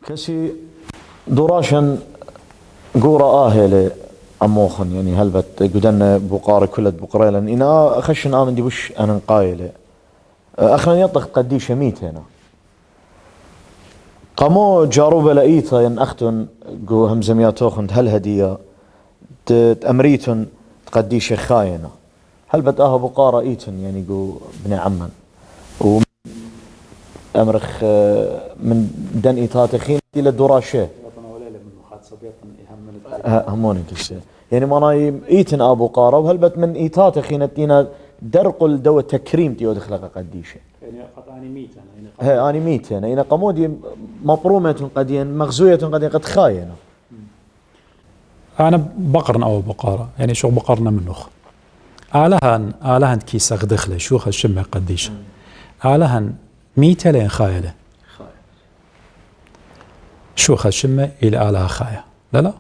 كسي دراشن قورا آهلة أموخن يعني هلبت قدنا بقارة كلت بقرة لأن إنا أخشن آمن دي بش أنا نقايلة أخنا يطلق قديش ميت هنا قامو جاروبة لأيتا ين أختن قو همزمياتوخن هل هدية تأمريتن قديش خاينة هلبت بقارة إيتن يعني قو بن عمان أمرخ من دن إيتاتخين إلى دراشة هموني كسي يعني مانا إيتن أبو قارة وهلبت من إيتاتخين الدينا درقل دو تكريم تيو دخلق قديشة يعني قطعني ميتا أنا ميتين إن قمودي مبرومة قدين مغزوية قدين قد خاينة أنا بقرن أو بقارة يعني شو بقرنا منوخ آلهن كيس أغدخله شو خشمه قديش آلهن ميتا لين خايلة شو خشمه إلى آلهة خاية لا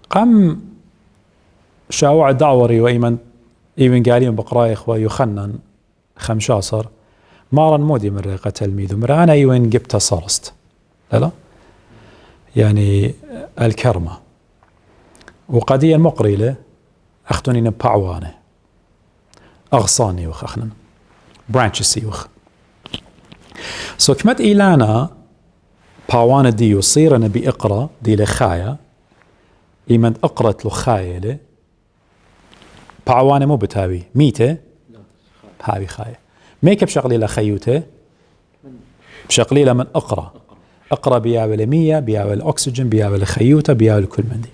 قام شاوع دعوري وإيمن قالين بقرايخ ويخنن خمشاصر مارن مودي مرة تلميذ مرة أنا يوين جبت صرست لا يعني الكرمة وقديا مقريلة أختني نبعوانه أغصاني وخ أخنا برانشسي وخ كمت إيلانا باوانه دي يصيرنا بإقرأ دي لخايا إيمن أقرأت له خايلة باوانه مو بتاوي ميته هاوي خاية ميك بشغلي لخيوته بشغلي لمن أقرأ بياول مية بياول أكسجين بياول خيوته بياول كل من دي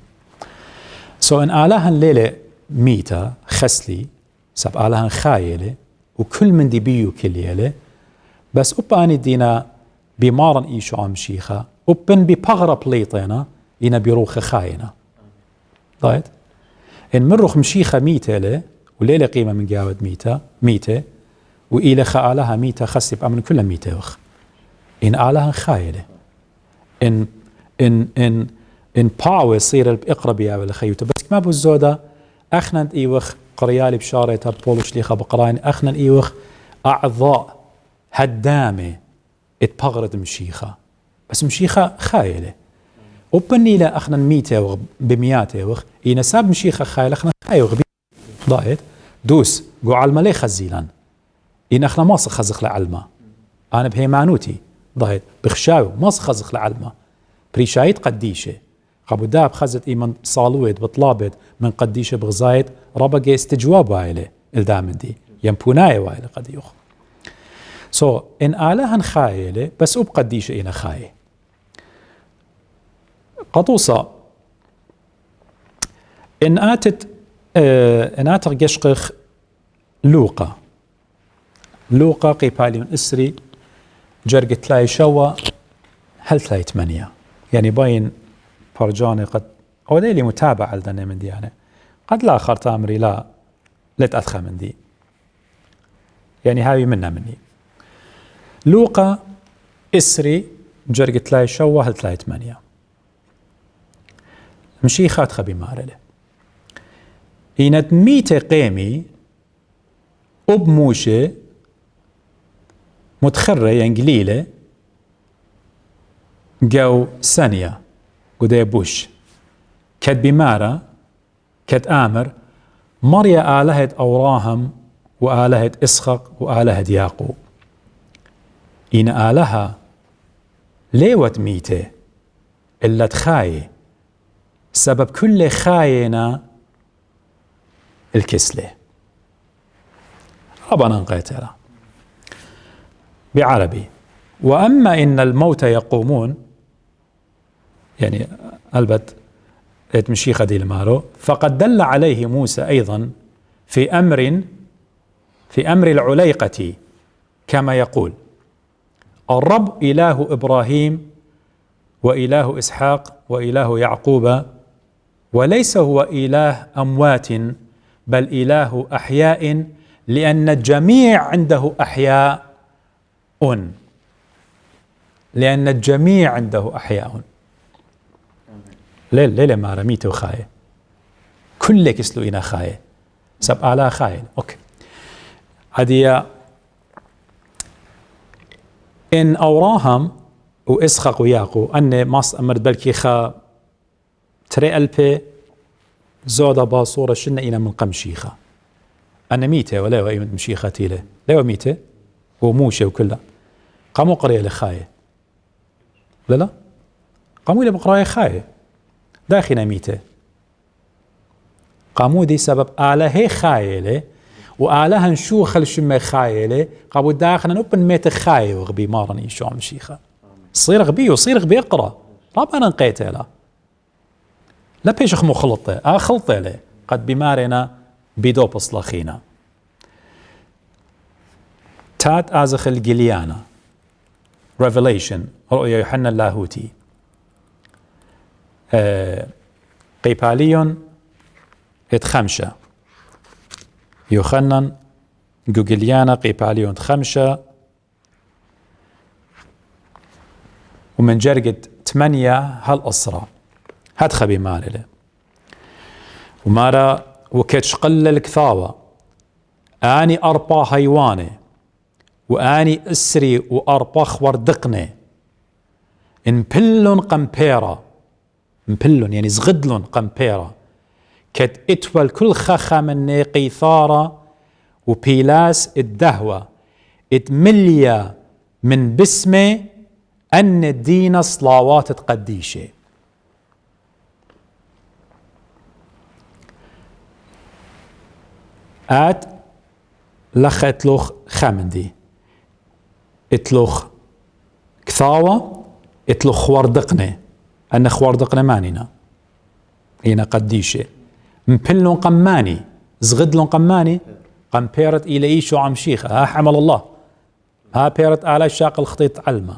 إن آلهن ليلة ميته خسلي سب آلهن خايلة وكل من دي بيو كليلة بس أباني دينا بمارن إيشو عم شيخة أبن ببغرة بليطينا إنا بيروخ خاينة ضايد إن مرخ مشيخة ميتة له وليلة قيمة من جاود ميتة وإلى خالها ميتة خسي بأمن كل ميتة وخ إن آلها خايلة إن باوي صير بإقرب يا ولا خيوته بس ما بالزودة أخنا إيوخ قريالي بشارة بولش ليخا بقراين أخنا إيوخ أعضاء هدامة اتبغرت مشيخة بس مشيخة خايلة وبني لا أخنا ميتة بمياتة وخ إن ساب مشيخة خايلة أخنا خايل وغبي ضايد دوس جو علما لي خزيلا إن أخنا ما خزخ لعلما أنا بهيمانوتي ضايد بخشاو ما خزخ لعلما بريشايت قديشة قبو داب خزت إيمان صالويد بطلابد من قديشة بغزايد ربقى استجواب وايلة الدامن دي ينبوناي وايلة قد يخ إن آلهن خايلة بس قديشة إنا خاية قطوصة إن آتر قشقخ لوقا قيبالي من إسري جرق تلاي شوا هل تلاي 8 يعني باين فرجاني قد أو ديلي متابعة لدنا من دي أنا قد لا آخر تامري لا تأثخى من دي يعني هاوي منا مني لوقا إسري جرق تلاي شوا هل تلاي 8 مشي خاتخة بمارله إنت ميتة قيمي موشة متخرة ينقليلة جو ثانية قدي بوش كد بمارة كد آمر مريا آلهة أوراهم وآلهة إسخق وآلهة ياقوب إن آلهة ليوت ميتة إلا تخاي سبب كل خاينة الكسلة أبانا نقيتها بعربي وأما إن الموت يقومون يعني ألبت مشيخة دي المارو فقد دل عليه موسى أيضا في أمر العليقة كما يقول الرب إله إبراهيم وإله إسحاق وإله يعقوب وليس هو إله أموات بل إله أحياء لأن الجميع عنده أحياء لأن الجميع عنده أحياء ليلة ما رميته خاية كل كسلو إنا خاية سب آلا خاية أوكي هذه إن أوراهم وإسخق وياقو أن ماس أمر بلكي خا تري ألبي زودة باصورة شنة إنا من قمشيخة أنا ميتة ولا وأي مشيخة تيله لا ميتة وموشة وكلها قاموا قرية لخاية لا قاموا إلى بقراية خاية داخنا ميتة قاموا دي سبب آله خاية له وآلها نشو خل شمي خاية له قاموا داخنا نوبن ميت خاية وغبي مارني شو عم شيخة صير غبي وصير غبي اقرأ رابنا نقيته له لا بيش خمو خلطه خلطه له قد بمارنا بدو بصلخينا تات آزخ الجليانا Revelation رؤيا يوحنا اللاهوتي قيباليون اتخمشة يوخنن جوجليانا قيباليون تخمشة ومن جرقة 8 هالأسرة هاد خبي مالله ومارا وكتش قل الكثاوة آني أربا هيواني وآني أسري وأربا خوردقني إن بلون قمبيرا مبلون يعني زغدلون قمبيرا كت اتول كل خخا من قيثارة وبيلاس الدهوة اتمليا من بسمه أن الدين صلاوات تقديشه آت لخ اتلوخ خامندي اتلوخ كثاوة اتلوخ خوردقني أن خوردقني مانينا هنا قديشه مبلون قماني زغدلون قماني قم بيرت إلى إيشو عم شيخة ها حمل الله ها بيرت على شاق الخطيط علمة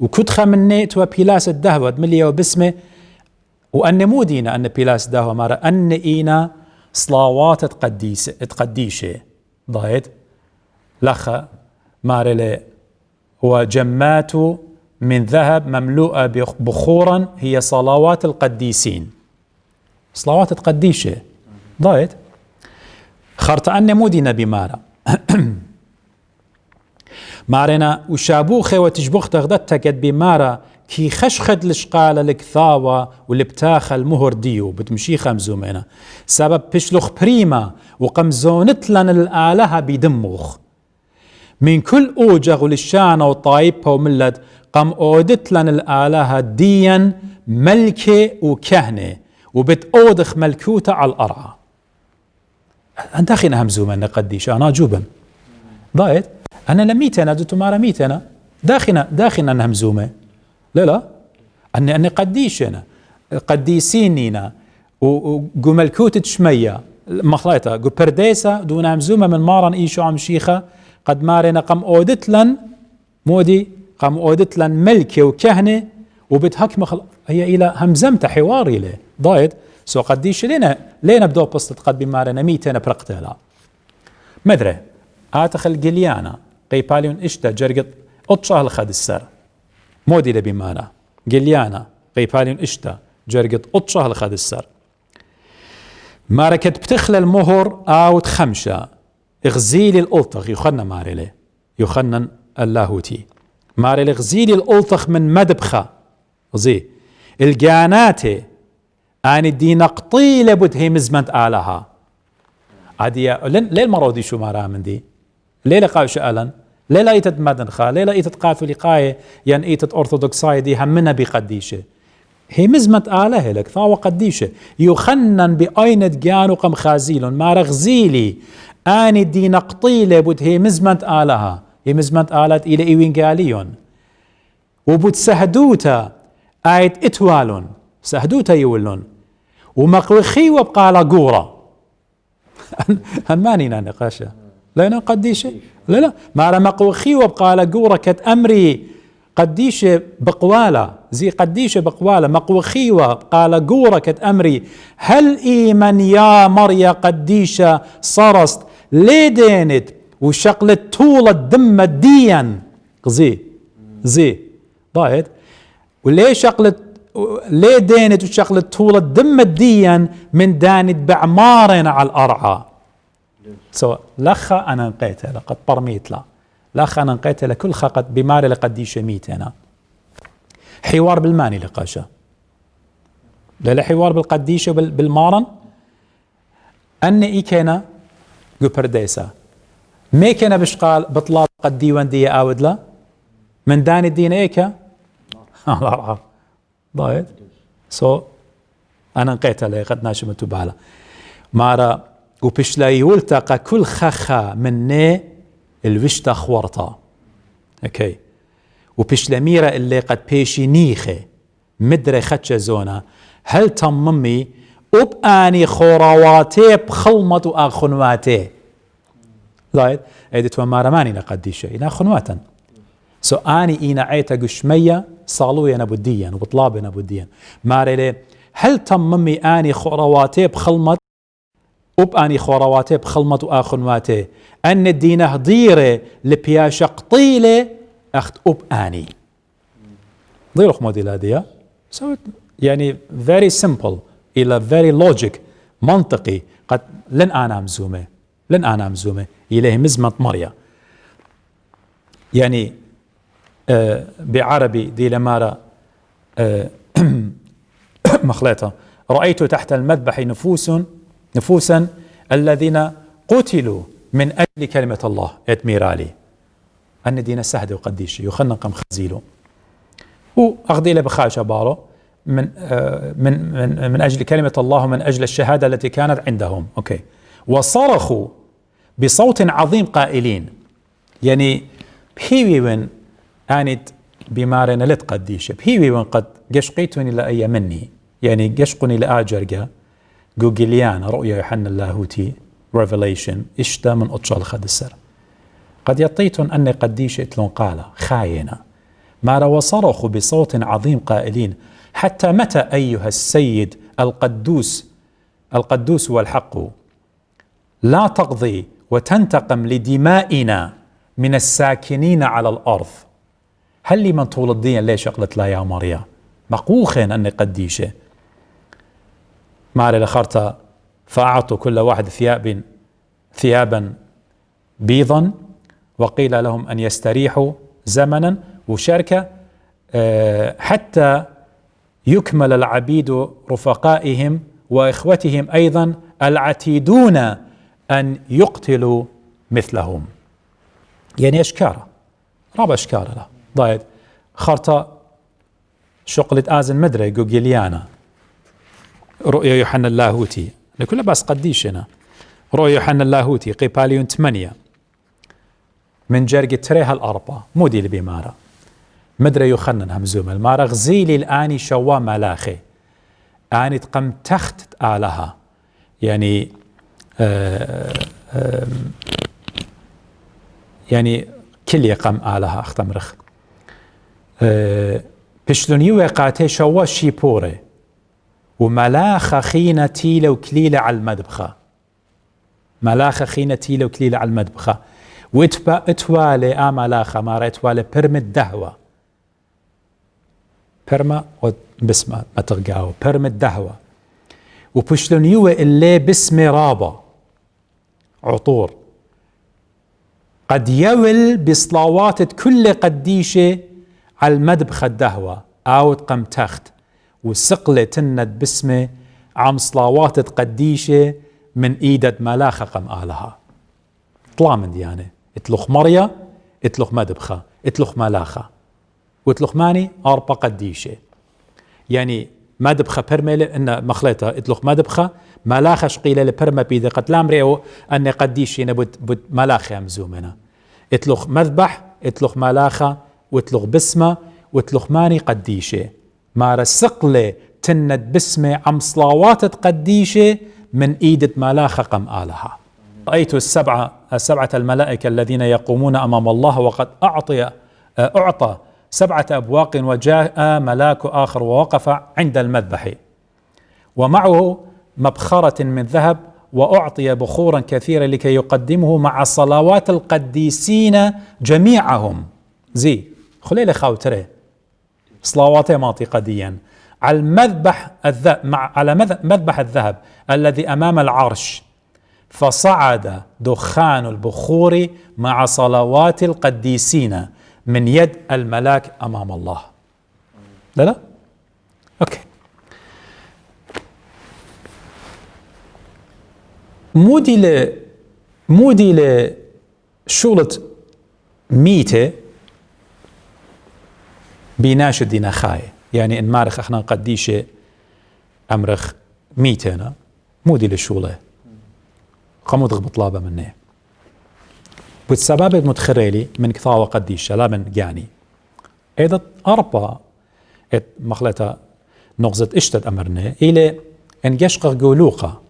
وكتخة من نيت وبيلاس الدهوة دمليا وبسمه وأن مو دينا أن بيلاس دهوة مارا أن إينا صلاوات تقديشه ضايد لخا مارلي وجمات من ذهب مملوءة بخورا هي صلوات القديسين صلوات تقديشه ضايد خرط أن مودي نبي مارا مارنا وشابوخة وتجبخ تغدتك بمارا كي خشخد لشقالة الكثاوة والبتاخة المهر ديو بتمشي خمزومينا سبب بشلخ بريما وقمزونت لنا الآلهة بدموخ من كل أوجغ للشانة وطايبة وملد قم أودت لنا الآلهة ديا ملكة وكهنة وبتأودخ ملكوتة على الأرعى أنت أخي همزومنا قديش أنا جوبا ضايد أنا لميتنا دوتو مارا ميتنا داخنا نهمزومه لا أني قديشنا قديسينينا وقو ملكوتة شمية مخلطة قو برديسة دون همزومة من مارن إيشو عم شيخة قد مارنا قم أودت لن مودي قم أودت لن ملكة وكهنة وبتهك هي إلى همزمت حواري له ضايد سو قديش لينا بدو بسط قد بمارنا ميتنا برقتها مدري آتخل جليانا قيباليون اشتا جرقت اطشاه الخد السر مودي لبي مانا جليانا قيباليون اشتا جرقت اطشاه الخد السر ماركت بتخلى المهر اوت خمشة اغزيلي الالطخ يخنن ماريلي يخنن اللاهوتي ماريلي اغزيلي الالطخ من مدبخة غزي الجاناتي اني الدينقطي لابد هي مزمنت آلها عادية ليه المرودي شو مارا من دي ليه لقاو شألا ليه لا ايتت مدنخة ليه لا ايتت قافل لقاية ين ايتت أرثوذكساية دي همنا بقديشة هي مزمت آله لك ثاوة قديشة يخنن بأين جانو قم خازيل ما رغزيلي آني الدين قطيلة بود هي مزمت آلها هي مزمت آلت إلى إيوين قاليون وبود سهدوتا آيت إتوالون سهدوتا يولون ومقوخي وبقى قورة هنمانينا نقاشة لا قديشة لا ما رمقوخي وبقى قورة كت أمري قديشة بقوالة زي قديشة بقوالة مقوخي وبقى قورة كت أمري هل إيمن يا مريا قديشة صرست ليه دينت وشقلت طول الدم ديا زي ضايد وليه شقلت ليه دينت وشقلت طول الدم ديا من دانت بعمارنا على الأرعى سو لخا أنا نقيتها لقد برميت لا لا خانا نقيتل كل خاقت بماري لقديش ميتنا حوار بالماني لقاشا لا حوار بالقديش بالمارن أن إيكينا جو برديسا ميكينا بشقال بطلاب قد ديوان دي آودلا من داني الدين إيكا الله رعا ضايد أنا نقيت عليه قد ناشمتو بالا مارا وبشلا يولتقى كل خخا مني الوشتا خورطا اوكي وبشلا ميرا اللي قد بيشي نيخي مدري خدشة زونا هل تممي أباني خورواتي بخلمة أخنواتي لايد ايدت ومارا ماني لقديشة إنا خنواتا أني إينا عيتا قشمية صالويا نبوديا وبطلابي نبوديا ماري لي هل تممي آني خورواتي بخلمة أباني خورواتي بخلمة أخنواتي أن الدينه ضيري لبياشا قطيلة أخت أباني ضيرو خمودي لاديا يعني very simple إلى very logic منطقي قد لن أنا مزومة إليه مزمة مريا يعني بعربي دي لمارا مخلطة رأيت تحت المذبح نفوسا الذين قتلوا من أجل كلمة الله اتميرالي أن دينا سهد وقديش يخنق مخزيلو وأغضي له بخاشة بارو من أجل كلمة الله ومن أجل الشهادة التي كانت عندهم أوكي وصرخوا بصوت عظيم قائلين يعني بهيوي وين آنت بمارنا لتقديش بهيوي وين قد قشقيتوني لأي مني يعني قشقني لآجرقة جوجليان رؤيا يوحنا اللاهوتي Revelation إشتا من أطشال خدسر قد يطيتون أني قديش إتلون قال خاينة ما وصرخوا بصوت عظيم قائلين حتى متى أيها السيد القدوس والحق لا تقضي وتنتقم لدمائنا من الساكنين على الأرض هل لي من طول الدين ليش قلت لا يا مريا مقوخين أني قديشة ماري لخرطة فأعطوا كل واحد ثيابا بيضا وقيل لهم أن يستريحوا زمنا وشركة حتى يكمل العبيد رفقائهم وإخوتهم أيضا العتيدون أن يقتلوا مثلهم يعني أشكارة رابع أشكارة لا ضايد خرطة شقلت آزن مدري جوجليانا رؤيا يوحنا اللاهوتي لكل بس قديشنا رؤيا يوحنا اللاهوتي قيباليون 8 من جرق تريها الأربعة مودي لبيمارة مدري يخنن همزوم المارة غزيلي الآني شوا ملاخي آني تقم تخت آلها يعني يعني كل يقم آلها أختمرخ بشلوني وقاتي شوا شيبوري وملاخ خينة تيلة وكليلة على المدبخة ملاخ خينة تيلة وكليلة على المدبخة واتوالي ملاخة مارا اتوالي برم الدهوة برما بسمة ما ترقاو برم الدهوة وبشلونيوه اللي باسم رابا عطور قد يول بصلاوات كل قديشة على المدبخة الدهوة أو تقم تخت وسقلة تند باسمه عم صلاوات قديشة من إيدة ملاخة قم آلها طلع من ديانة اتلخ مريا اتلخ مدبخة اتلخ ملاخة واتلخ ماني أربع قديشة يعني مدبخة برمة إن مخلطة اتلخ مدبخة ملاخة شقيلة لبرمة بيدة قد لام ريو أن قديشة نبت ملاخة مزومنا اتلخ مذبح اتلخ ملاخة واتلخ بسمة واتلخ ماني قديشة مار السقلة تند بسمة عم صلاوات قديشة من إيدة ملاخة قم آلها رأيت السبعة الملائكة الذين يقومون أمام الله وقد أعطى 7 أبواق وجاء ملاك آخر ووقف عند المذبح ومعه مبخرة من ذهب وأعطي بخورا كثيرا لكي يقدمه مع صلوات القديسين جميعهم زي خليل خاوتره صلواته ماطي قديا على المذبح على مذبح الذهب الذي أمام العرش فصعد دخان البخور مع صلوات القديسين من يد الملاك أمام الله. لا أوكي. مودي لشولة ميتة بيناش دينا خاي، يعني إن مارخ احنا قديشة أمرخ ميتنا مودي لشولة قاموا تغبط لابا منه والسبب متخريلي من كثاوة قديشة لا من جاني إذا أربع مخلطة نغزت اشتد أمرنا إلى إن يشقق جولوقة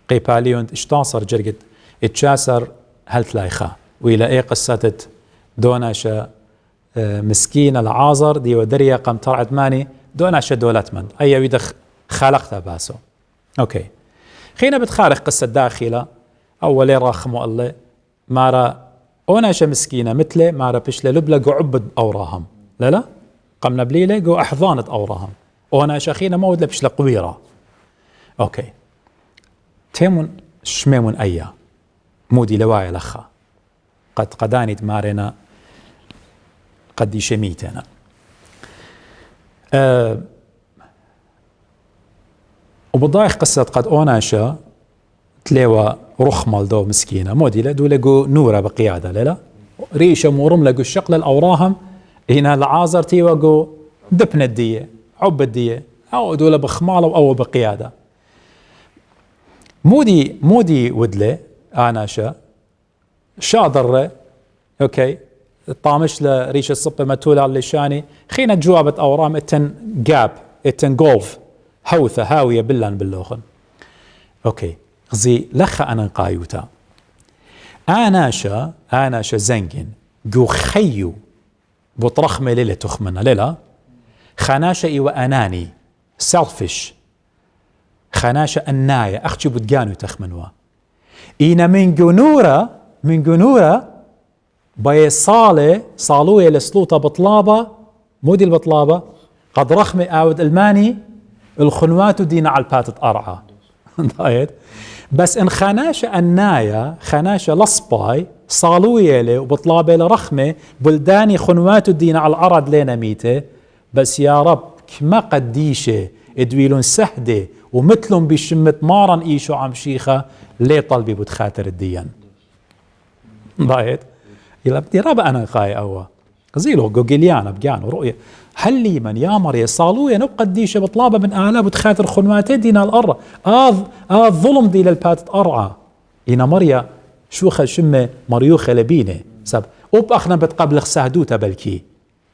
قيباليون اشتاصر جرقت اتشاسر هل تلايخا وإلى إيه قصة دوناشا مسكين العازر دي ودريا قم طرعت ماني دوناشا دولت من أي ويدخ خالقتها باسو. أوكي خينا بتخارق قصة داخلة أولي راخمو الله مارا أوناشا مسكينة مثله مارا بشلة لبلا قو عبد أوراهم لا قمنا بليلة قو أحضانة أوراهم أوناشا خينا مود لبشلة قويرة. أوكي تيمون شميمون أيا مودي لوايا لخا قد قداني تمارنا قد يشميتنا وبضايق قصة قد أوناشا تليوا رخمال دو مسكينة مودي لدو لقو نورة بقيادة لا ريشة مورم لقو الشقل الأوراهم هنا العازر تيوا قو دبن الدية عب الدية أو دولة بخمالة أو بقيادة مودي ودلي آناشا شاضر اوكي طامش له ريشه الصبه متوله على اللشاني خينا جوابت اورام اتن جاب اتن جولف هوثه هاويه بلان باللوخن. اوكي غزي لخا انا قايوتا آناشا زنجن جو خيو بطرخمه ليله تخمنا ليله خناشا اي واناني سيلفش خناشا الناية أختي بتجانو تخمنوا إينا من جنورة باي صالوية لسلوطة بطلابة مودي البطلابة قد رخمي آود الماني الخنوات دينا على الباتت أرعى بس إن خناشا الناية خناشا لصباي صالوية لي وبطلابة لرخمة بلداني خنوات دينا على الأرض لينا ميته بس يا رب كما قديشة ادويلون سهدة ومثلهم بشمة مارن إيشو عم شيخة ليه طلبي بتخاتر الديان ضايت يلا بدي رابع أنا خاي أوا قزيلو جوجليانا بجانو رؤية هل من يا مريا صالوية نبقى ديشة بطلابة من آلا بتخاتر خنواتي دينا الأرى ظلم دي للباتت أرعى إنا مريا شوخة شمة مريوخة لبينة سب أوب أخنا بتقبل سهدوتا بلكي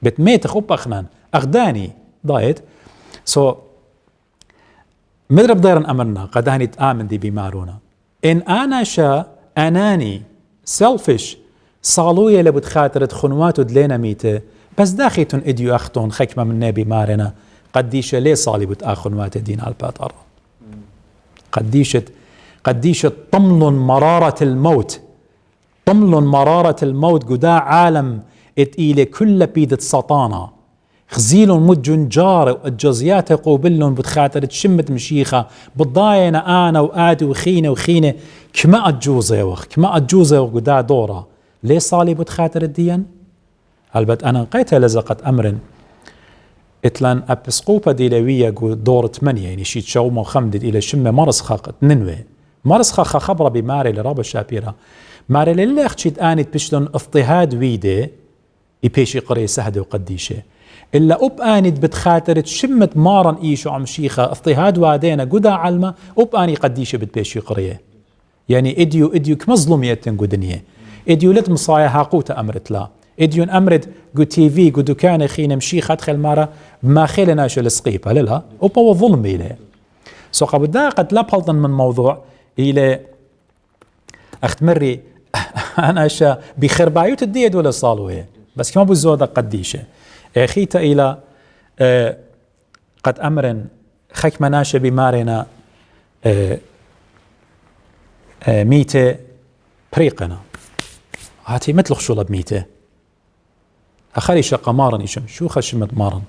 بتميتخ أوب أخنا أخداني ضايت مدرب ديرن أمرنا قد هاني تآمن دي بمارونا إن أنا أناني سيلفش صالوية لبد خاطرت خنواتو دلينا ميته بس داخيتون إديو أختون خكمة من نبي مارنا قديشة ليه صالي بتآخنوات دين على الباطر قديشة طمل مرارة الموت قدا عالم إتقيلة كل بيدة سطانة خزيلون مجن جار والجزيات قوبلون بتخاطر تشمت مشيخة بتضاينا أنا وآدي وخينة كما أتجوزة وقدا دورة ليه صالي بتخاطر الدين؟ البت أنا نقيتها لزقت أمر إتلان أبسقوبة ديلوية دور 8 يعني شيت شومة وخمدد إلى شمة مرسخة ننوي مرسخة خبرة بماري لرابة شابيرة ماري للي أختشيت آنت بشلون اضطهاد ويدي يبيشي قرية سهدة وقديشة إلا أب آنت بتخاطر تشمت مارن إيشو عم شيخة اضطهاد وادينا قدا علمة أب آني قديشة بتبيشي قرية يعني إديو كمظلومية قدنية إديو لت مصايا هاقوتا أمرت لا إديون أمرت قو تي في قو دكان خينا مشيخة أدخل مارا ما خيلنا شو السقيبة لا أبا وظلم إليه سو قبدا قد لابلطن من موضوع إلى أختمري أنا أشياء بخربايوت الديد ولا صالوه بس كما بزودة قديشة خيتا إلى قد أمر خك مناشة بمارنا ميتة بريقنا هاتي مثل خشولة بميتة أخريش قمارا يشم شو خشمت مارن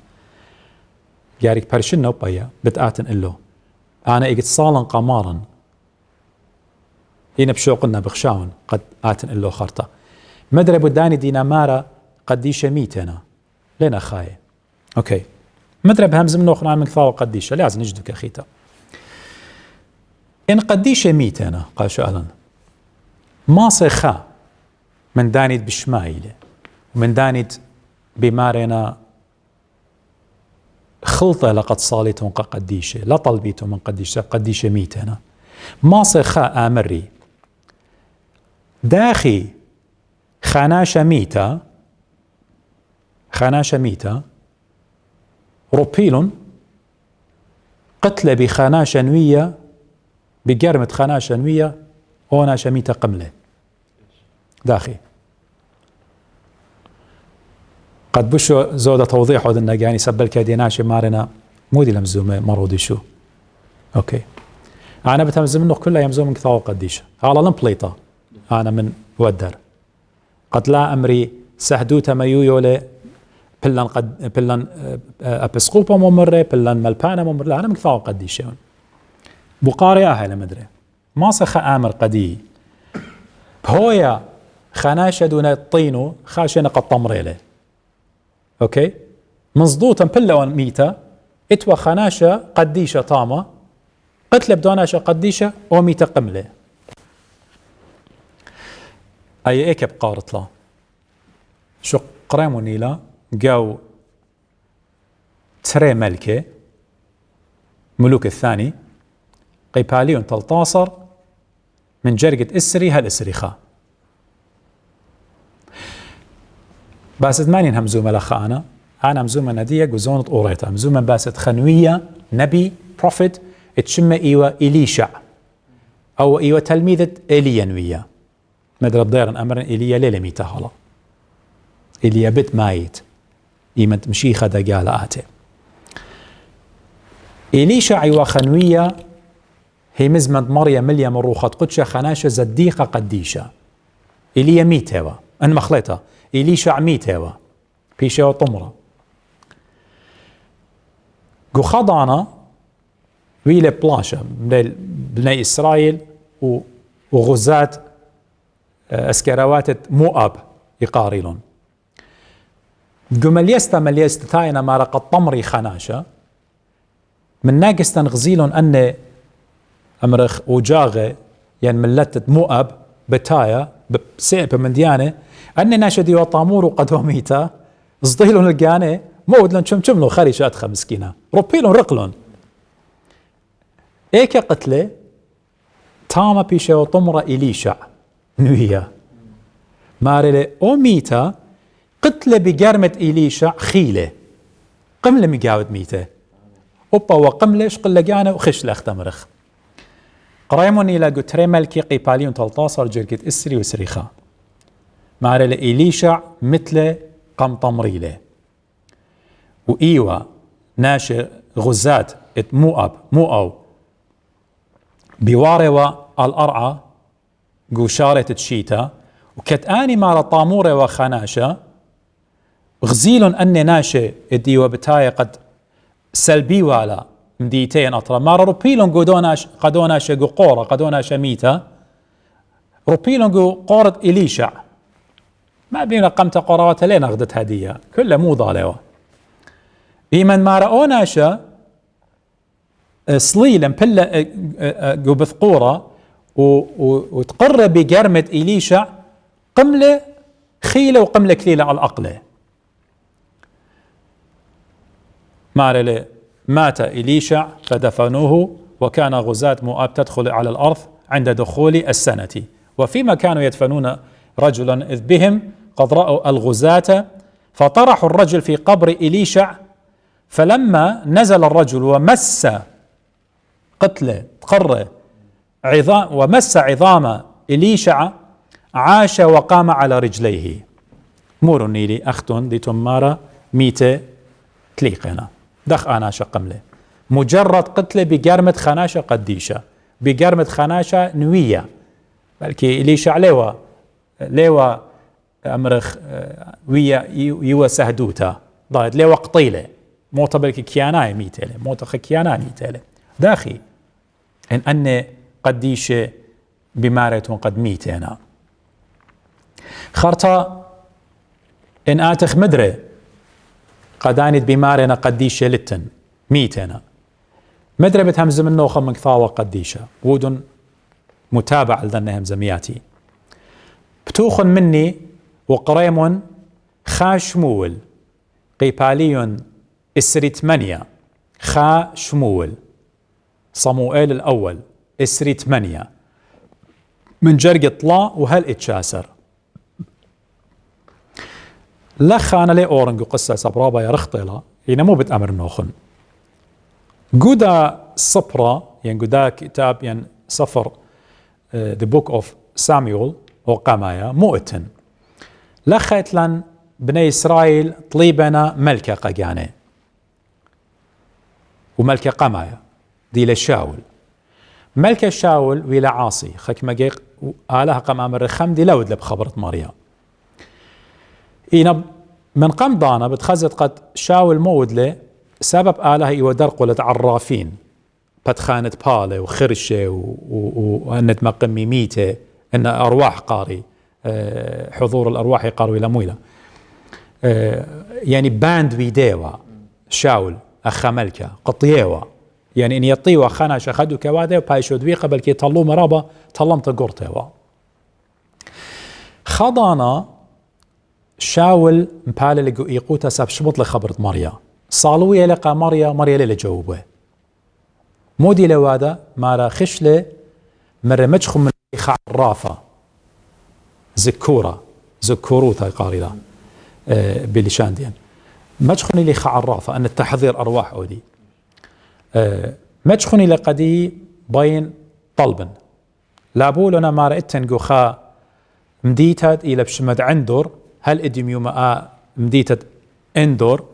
جاريك برشنا وبايا بتآتن إلو أنا إجت صالن قمارا هنا بشوقنا بخشاون قد آتن إلو خرطة مدرب الداني دينامارا قديشة ميتنا لنا خاية أوكي مدرب همز من أخرى من كثار قديشة لازم نجدك أخيتا إن قديشة ميتنا قال شألا ما صيخا من دانيد بشمايلة ومن دانيد بمارنا خلطة لقد صالتهم قديشة لا طلبيتهم من قديشة ميتنا ما صيخا آمري داخي خناشة ميتة روبيل قتل بخناشة نوية بقرمة خناشة نوية وناشة ميتة قملة داخي قد بشو زودة توضيح ودنا يعني سبل كديناش مارنا مودي لمزومة مرودي شو اوكي انا بتمزم منه كلها يمزوم من كثاو قديش على لمبليطة انا من ودر قد لا امري سهدوتا ميويولي بلن ابسقوبا ممرة بلن ملبانا ممرة لا انا من كثاو قديش بقاري اهل مدري ما سخ امر قدي بهويا خناشة دون الطينو خاشنا قد طمريله اوكي مصدوطا بلا ميتا اتوا خناشة قديشة طامة قتل بدوناشة قديشة وميتا قملة اي ايك بقارط لا شو قرامو نيلا قاو تري ملكة ملوك الثاني قيباليون تلطاصر من جرقة اسري هالاسري خا باسد مانين همزومة لخا أنا همزومة ندية جوزونة أوريتا همزومة باسد خنوية نبي بروفيت اتشمة إيوة إليشع أو إيوة تلميذة إيليا نوية مدرب ديرن أمرن إيليا ليلة ميتا هلا إيليا بيت مايت إيمت مشيخة دقالة آتي إليشع إيوة خنوية هي مزمد مريم مليا مروخة قدشة خناشة زديقة قديشة إيليا ميتها أن مخلطة إليشع ميتها بيشة وطمرة جو خضعنا ويلة بلاشة بني إسرائيل وغزات أسكراوات مؤاب يقارلون جو مليست تاينا ما رقد طمري خناشة من ناقص تنغزيلون أن أمرخ وجاغة يعني ملتت مؤاب بتايا بسيب من ديانة أني ناشدي وطامور وقدوميتا صديلون القانة مود لن شمشملو خارج أدخى مسكينة روبيلون رقلون إيكا قتله تاما بيشا وطمرة إليشع نوية مارلي أوميتا قتله بقرمة إليشع خيلة قملة مقاود ميته أوبا وقملة شقل لقانة وخش لأختمرخ قرايمون إلى قتري ملكي قيباليون تلطاصر جرقت إسري وسريخا مارلي إليشع مثل قمطمريله وإيوة ناشي غزات مؤاب بواروا الأرعى قوشارة تشيتا وكتاني مال طامورة وخناشة غزيل أني ناشي إديوة بتاية قد سلبي والا مديتين أطرا مارا روبيلون قدوناش قورة قدوناش ميتا روبيلون قورة إليشع ما بينا قمت قرارات لين أخذت هدية كله مو ضالوا إيمن ما رأوناشا صليلا بلا بثقورة وتقر بقرمة إليشع قملة خيلة وقملة كليلة على الأقلة مارلي مات إليشع فدفنوه وكان غزاة مؤاب تدخل على الأرض عند دخول السنة وفيما كانوا يدفنون رجلا إذ بهم قد رأوا الغزاة فطرحوا الرجل في قبر إليشع فلما نزل الرجل ومس قتله قر عظام ومس عظام إليشع عاش وقام على رجليه مور نيلي أختون دي تمارة ميتة تليقنا دخ آناشا قمله مجرد قتله بقرمة خناشة قديشة بقرمة خناشة نوية بلكي إليشع ليوا أمرخ ويا يوا سهدوتا ضايد ليوا قطيلة موتا بلكي كياناي ميتالة موتا خكياناي ميتالة داخي إن قديشة بمارة قد ميتنا خرطة إن آتخ مدري قدانت بمارنا قديشة لتن ميتنا مدري بتهمز من نوخة من كثاوة قديشة ودن متابع لذنها همزمياتي بتوخن مني وقريم خاشمول قيبالي إسري 8 خاشمول صموئيل الأول إسري 8 من جرق طلا وهل اتشاسر لخانا لي أورنج قصة سبرابا يا رخطيلا إينا مو بتأمر نوخن قودا صبرا يعني قودا كتاب يعني سفر The Book of Samuel وقامايا مؤتن لخيت لن بني إسرائيل طليبنا ملكة قجاني وملكة قامايا دي لشاول ملكة شاول ويلا عاصي خك مجيق آلها قام أمر خمدي لود لبخبرت ماريا إينا من قم ضانا بتخزت قد شاول مود له سبب آلها يودرقوا لتعرافين بتخانة بالي وخرشة وأن تمقمي ميته أن أرواح قاري حضور الأرواح يقاروا إلى مويلة يعني باند بيديوا شاول أخا ملكة قطيوا يعني إن يطيوا خانا شخدوا كواده وبايشو دوي قبل كي طلوا مرابا طلمت قرطيوا خضانا شاول مبالي لقو يقوتا ساب شبط لخبرت ماريا صالوية لقى ماريا للي جاوبه مودي لوادا مارا خشلة مرة مجخم من خعرافة زكوروتا قاريلا بلشان ديان مجخني لي خعرافة أن التحضير أرواح أودي مجخني لقدي باين طلبا لابولنا مارا اتنقو خا مديتت إلى بشمد عندور هل ادميو ما مديتت اندور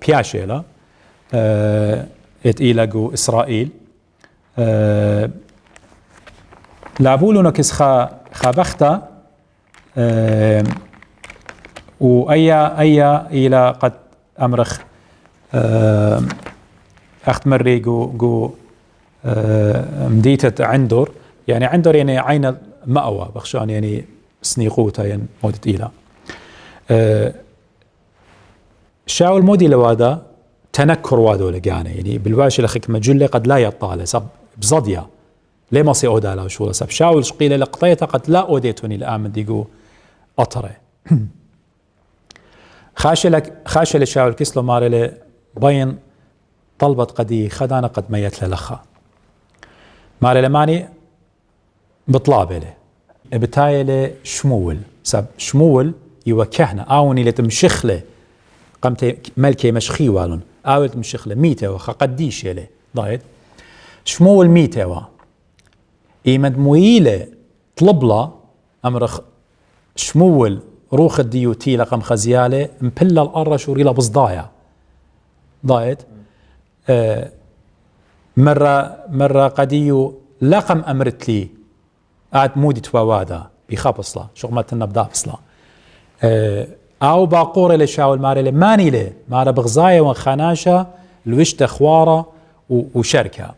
بياشيلا إلى إسرائيل لابولنا كس خابختا وأيا إلى قد أمرخ أخت مري جو مديتة عندور يعني عندور يعني عين مأوى بخشان يعني سنيقوتا يعني مودت إلى شاول مودي لوادا تنكر وادو لقانا يعني بالواشي لخيك مجلة قد لا يطالع سب بصدية ليه ما سيؤدا له شو سب شاول شقيلة لقطيته قد لا أوديتوني الآمن ديقو أطري خاشة لشاول كسلو ماري بين طلبت قدي خدانا قد ميت للخا ماري لماني بطلابي له بتايله شمول سب شمول يوكهنا آوني لتمشخله قمت ملكي مشخي والون آولت مشخله ميته وخا قديش يله ضايد شمول ميته إيمد مويلة طلبلا أمرخ شمول روخ الديوتي لقم خزيالة مبلا الأرش وريلا بصدايا ضايد مرة قديو لقم أمرت لي قاعد مودي تواوادا بخبصلا شغمتنا بدابصلا أو باقورة لشاول ماري ماني له مارا بغزاية وخناشة الوشت خوارة وشركة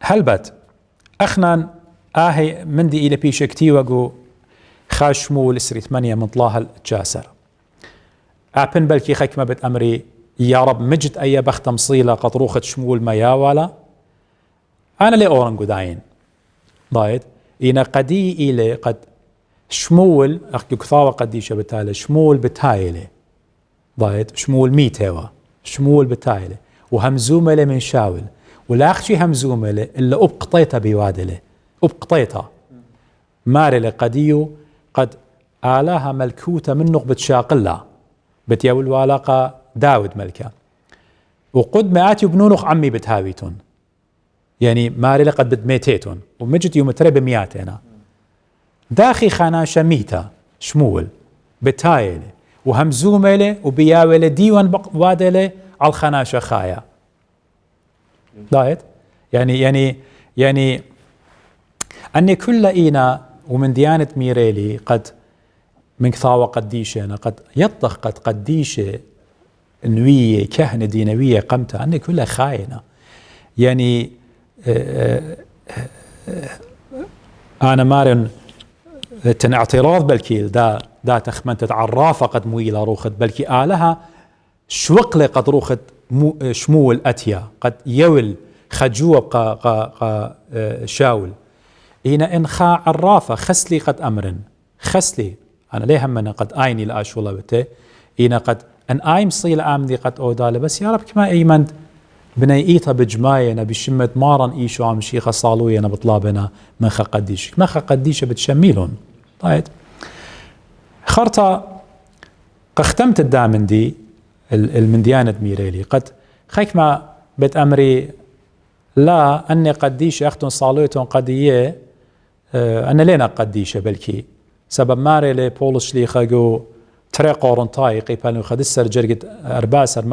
هلبت أخنا آهي مندي إلى بيشكتي وقو خاشمو الإسري 8 من طلاها الجاسر أبن بلكي خكمة بتأمري يا رب مجد أي بخت مصيلة قد روخت شمول ما ياوالا أنا لي أورنقو داين ضايد إنا قدي إلي قد شمول أخي كثاوة قديشة بتالي شمول بتايلي ضايد شمول ميتوا شمول بتايلي وهمزومة من شاول ولا أخشي همزومة إلا أبقطيتا بوادله أبقطيتا ماري لقديو قد آلاها ملكوتة من نقبة شاقلة بتياول والاقة داود ملكة وقد مآتي بنونخ عمي بتهاويتون يعني ماري لقد بدميتيتون ومجد يوم ترى بمياتنا داخي خاناشة ميتا شمول بتايلة وهمزومة وبياولة ديوان وادلة على الخناشة خايا ضايد يعني أني كل إينا ومن ديانة ميريلي قد من كثاوة قديشة أنا قد يطخ قد قديشة نوية كهنة دينوية قمتها أني كلها خاينة يعني أنا مارن تن اعتراض بلكي دا تخمنت عرافة قد مويلة روخت بلكي آلها شوقلة قد روخت شمول أتيا قد يول خجوة قا شاول هنا إن خا عرافة خسلي قد أمرن خسلي أنا ليه همنا قد آيني لآشولا بته هنا قد أن آيم صيل آمدي قد أودالة بس يا رب كما إيمند بني إيتا بجماينا بشمة مارن إيشو عم شيخة صالوينا بطلابنا من خا قديش ما خا قديش بتشميلون طيب خرطة قختمت الدامن دي المنديانة ميريلي قد خيك ما بيت أمري لا أني قديش أختن صالويتون قدية أنا لينا قديشة بلكي سبب ماريلي بولش لي خاقو طريق أورنتاي قيبالو خدسر جرقت أرباسر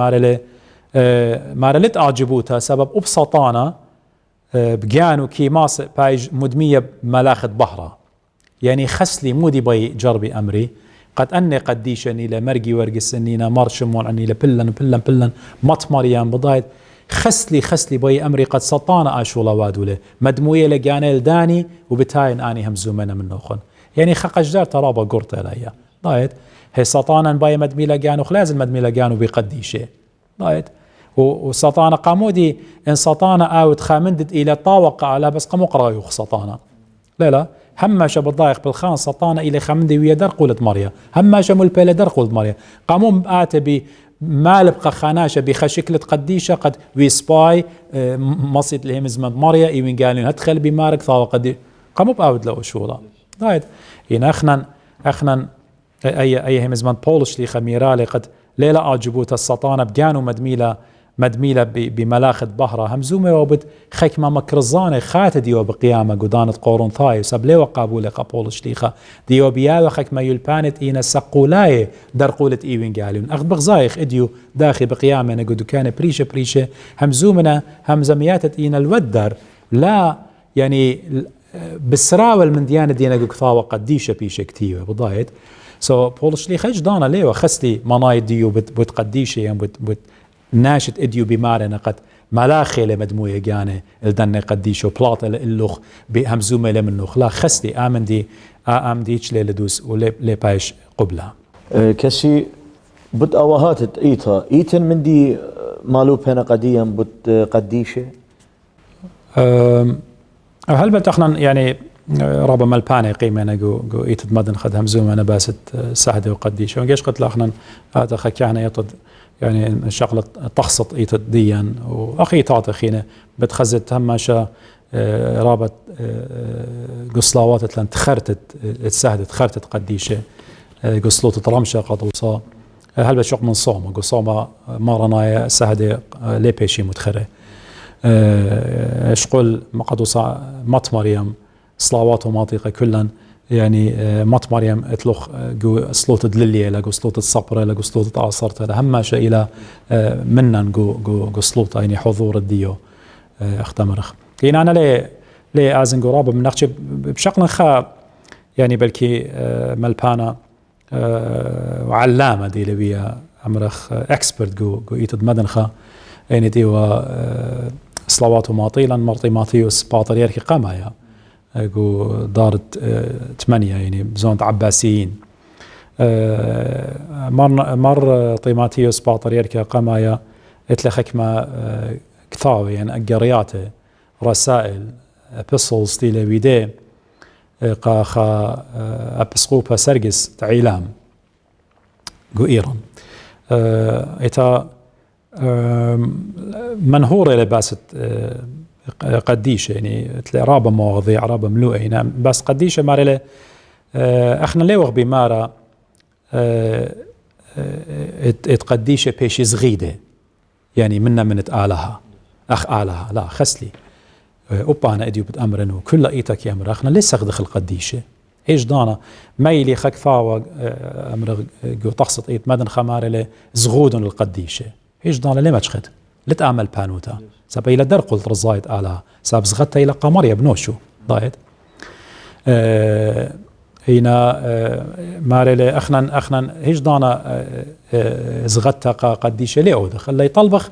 ماريلت أعجبوتها سبب أبسطانا بجانو كي ماس بايج مدمية ملاخت بحرة يعني خسلي مودي باي جربي أمري قد أني قديشني لمرقي ورقسنينا مرشمون عني لبلن مط مريم بضايد خسلي باي أمري قد سطانا أشولا وادوله مدموية لجاني الداني وبتاين آني همزومنا من نوخن يعني خقجدار ترابا قرطة ليا ضايد هي سطانا باي مدمي لجانو خلازل مدمي لجانو بقديشه ضايد وسطانا قامودي إن سطانا أو تخامندت إلى طاوق على بس قامو قرايوخ سطانا لا هماش بالضايق بالخان سطانا إلى خامندي ويا درقولت مريا هماش ملبيل درقولت مريا قامو آتبي ما لبقى خاناشة بخشكلة قديشة قد ويسباي مصيت لهم زمن مريا إيوين قالين هدخل بمارك ثاوة قديش قامو بأود له شورا ضايد هنا أخنا أي هم زمن بولش لي خميرالي قد ليلة أعجبوت السطانة بجانو مدميلة بملاخة بحرة همزومة وبد خيكما مكرزانة خات ديو بقيامة قدانة قورن ثاي وسب ليو قابولة قابولش ليخا ديو بياو خيكما يلبانت إينا سقولاي درقولة إيوين قالون أخذ بغزايخ إديو داخل بقيامة نقودو كان بريشة همزومنا همزمياتت إينا الودر لا يعني بالسراول من ديانة دينا قثاوة قديشة بيشة كتيوة بضايد بولش لي خيج دانا ليو خسلي مناي ديو بتقديشة يعني ناشت اديو بمارنا قد ملاخي مدموية جاني الدنة قديشو بلاطة اللوخ بهمزومة لمنوخ لا خسلي آمن ديش لدوس ولي بايش قبلها كسي بد أوهات إيتن من دي مالو بينا قديا بد قديشة هل بتخنا يعني رابا ملباني قيمة جو إيتد مدن خد همزومة أنا باست سهدة وقديشة ونجيش قلت لأخنا هذا خكيانا يطد يعني شغلة تخصط إيتد ديا وأخي تعطي خينا بتخزت هماشا رابط قصلاوات لان تخرتت تسهدت خرتت قديشة قصلوت رمشة قد وصا هل بشوق من صومة قصومة مارنايا سهدة ليبيشي متخرة اشقل ما قد وصا مط مريم صلاوات وماطيقة كلن يعني مط مريم اتلوخ جو صلوت دللية لقو صلوت الصبرة لقو صلوت عصرت هماشا إلى منن جو صلوت يعني حضور الديو اختمرخ يعني أنا ليه أزن قرابة من نخشي بشكل خا يعني بلكي ملبانا وعلامة دي لبيا أمرخ اكسبرت جو إيتد مدنخا يعني ديوا صلوات ماطيلا مرطي ماثيوس باطريركي قامايا جو دارت 8 يعني بزونة عباسيين مر طيماتيوس باطريركي قامايا اتلخك ما كثاوي يعني قرياته رسائل ابيستلز دي لبيدي قاخا ابسقوبا سرقس تعيلام جو ايران ايتا منهورة لباست قديشة يعني رابا مواضيع رابا ملوءة يعني بس قديشة ماري اخنا ليه وغبي مارا اتقديشة بيشي زغيدة يعني منا من اتآلها أخ آلها لا خسلي أبانا إديو بتأمرن وكل إيتك يأمر أخنا لسه خدخ القديشة إيش دانا ميلي خك فاوة أمر جو تقصد إيت مدن خمار له زغودن القديشة إيش دانا ليه ما تشخد لتأمل بانوتا سبا إلى در قلت رزايد آلها سبا زغدتا إلى قمر يبنوشو ضايد هنا ماري له أخنا إيش دانا زغدتا قديشة ليه أودخ اللي يطلبخ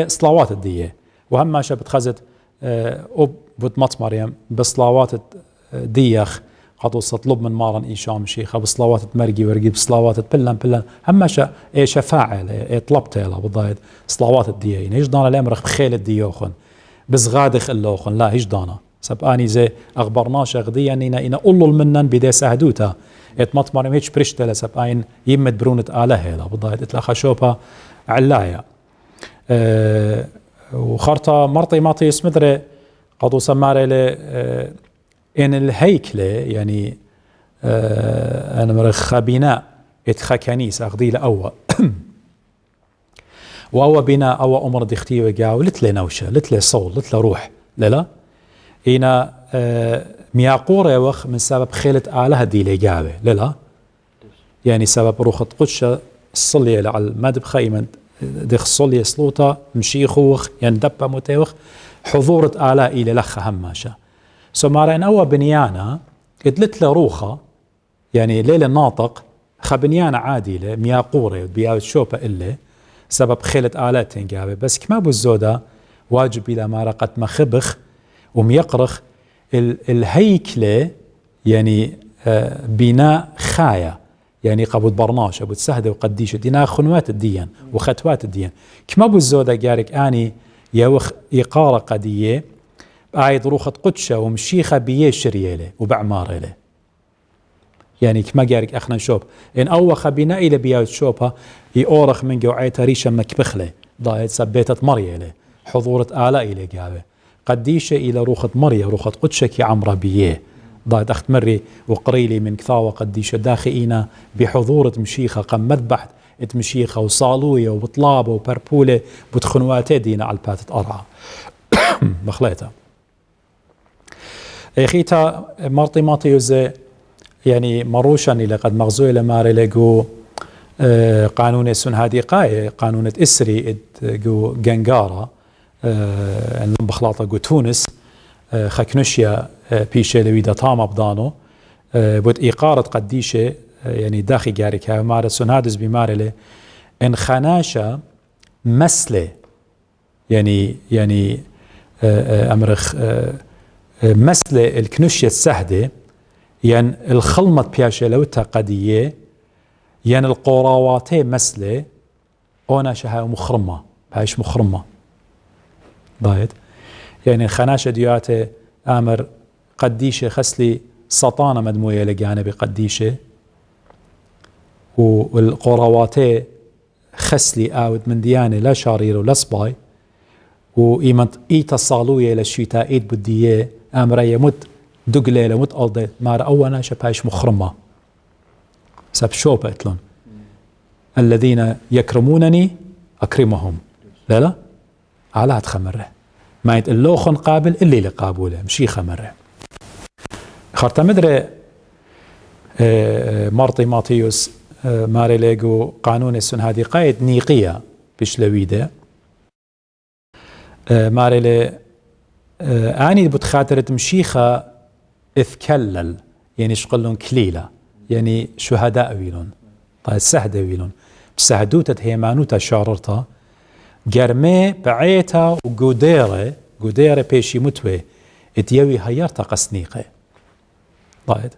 صلوات الدية وهم شبت خزت أب بتمط مريم بصلاوات ديخ قد تطلب من مارن إيشام شيخة بصلاوات مرقي ورقي بصلاوات بلن هم إيش فاعل طلبت له بالضبط صلاوات الديين إيش دانا الأمر بخيل الديوخن بس غادخ اللوخن لا إيش دانا سبقاني زي أخبرناش غديا إنا أولو المنن بدي سهدوتا اتمط مريم هيك برشتة سبقين يمد برونة آله لا بالضبط اتلاخا شوبها علايا وخرطة مرطي ماطي اسمدري قدو سماري لي إن الهيكلة يعني أنا مرخ بناء اتخا كنيسة أخذي لأوى وأوى بناء أوى أمر دختي وقاو لتلي نوشة لتلي صول لتلي روح لا إنا مياقورة وخ من سبب خيلة آلها دي لقاوة لا يعني سبب روخة قدشة الصلية على المدب خيمة دخ الصلية سلوطة مشيخوخ يندبا متوخ حضورة آلاء إلى لخ هماشة سمارا إن أوى بنيانا ادلت له روخة يعني ليلة ناطق خبنيانا عادلة مياقورة بياو شوبة إلا سبب خيلة آلات تنقابة بس كما بالزودة واجب إلى ما رقت مخبخ وميقرخ الهيكلة يعني بناء خايا يعني قبض برناش أبو تسهدة وقديشة دينا خنوات الدين وختوات الدين كما بالزودة قارك آني يوخ إقارة قدية آيد روخة قدشة ومشيخة بيه شريالة وبعمارة له يعني كما قارك أخنا نشوف إن أوخ بناء إلى بياوت شوبها يأورخ من قوعيتها ريشة مكبخلة ضايد سبيتت مريالة حضورة آلاء إلى قابة قديشة إلى روخة مريا روخة قدشة كي عمرة بيه ضايد أخت مري وقريلي من كثاوة قديشة داخئينا بحضورة مشيخة قم مذبحت مشيخة وصالوية وبطلابة وبربولة بتخنواتي دينا على الباتت أرعى بخليتها اخيتا مرطي ماطي يوزي يعني مروشان اللي قد مغزوي لماري لقو قانون السن هادي قاية قانون إسري قو جنجارة بخلاطة قو تونس خكنشيا بيشي لويدا طام أبدانو بود إقارة قديشة يعني داخي جاركها ماري سن هادز بماري لي إن خناشة مسلة يعني أمرخ مسلة الكنشية السهدة يعني الخلمة بياشة لوتا قدية يعني القراواتي مسلة أنا شها مخرمة بايش مخرمة ضايد يعني خناشة دياتي آمر قديشة خسلي سطانة مدموية لجانب قديشة والقراواتي خسلي آود من ديانة لا شارير ولا صباي وإيمت إيتا صالوية للشيطاء إيد بدية أمر يمت دقلة لمت ألدي مار أولا شبايش مخرمة سب شوبة اتلون الذين يكرمونني أكرمهم لا على هاد خمره ما يتقلوخن قابل اللي لقابوله مشي خمره خارتا مدري مرطي ماطيوس ماري ليقو قانون السن هادي قايد نيقية بشلويده ماري لي آني بتخاطرة مشيخة اثكلل يعني شقلون كليلة يعني شهداء ويلون طيب سهدة ويلون بسهدوتة هيمانوتا شاررتا جرمي بعيتا وقوديرة بيشي متوي اتيوي هيارتا قسنيقة طيب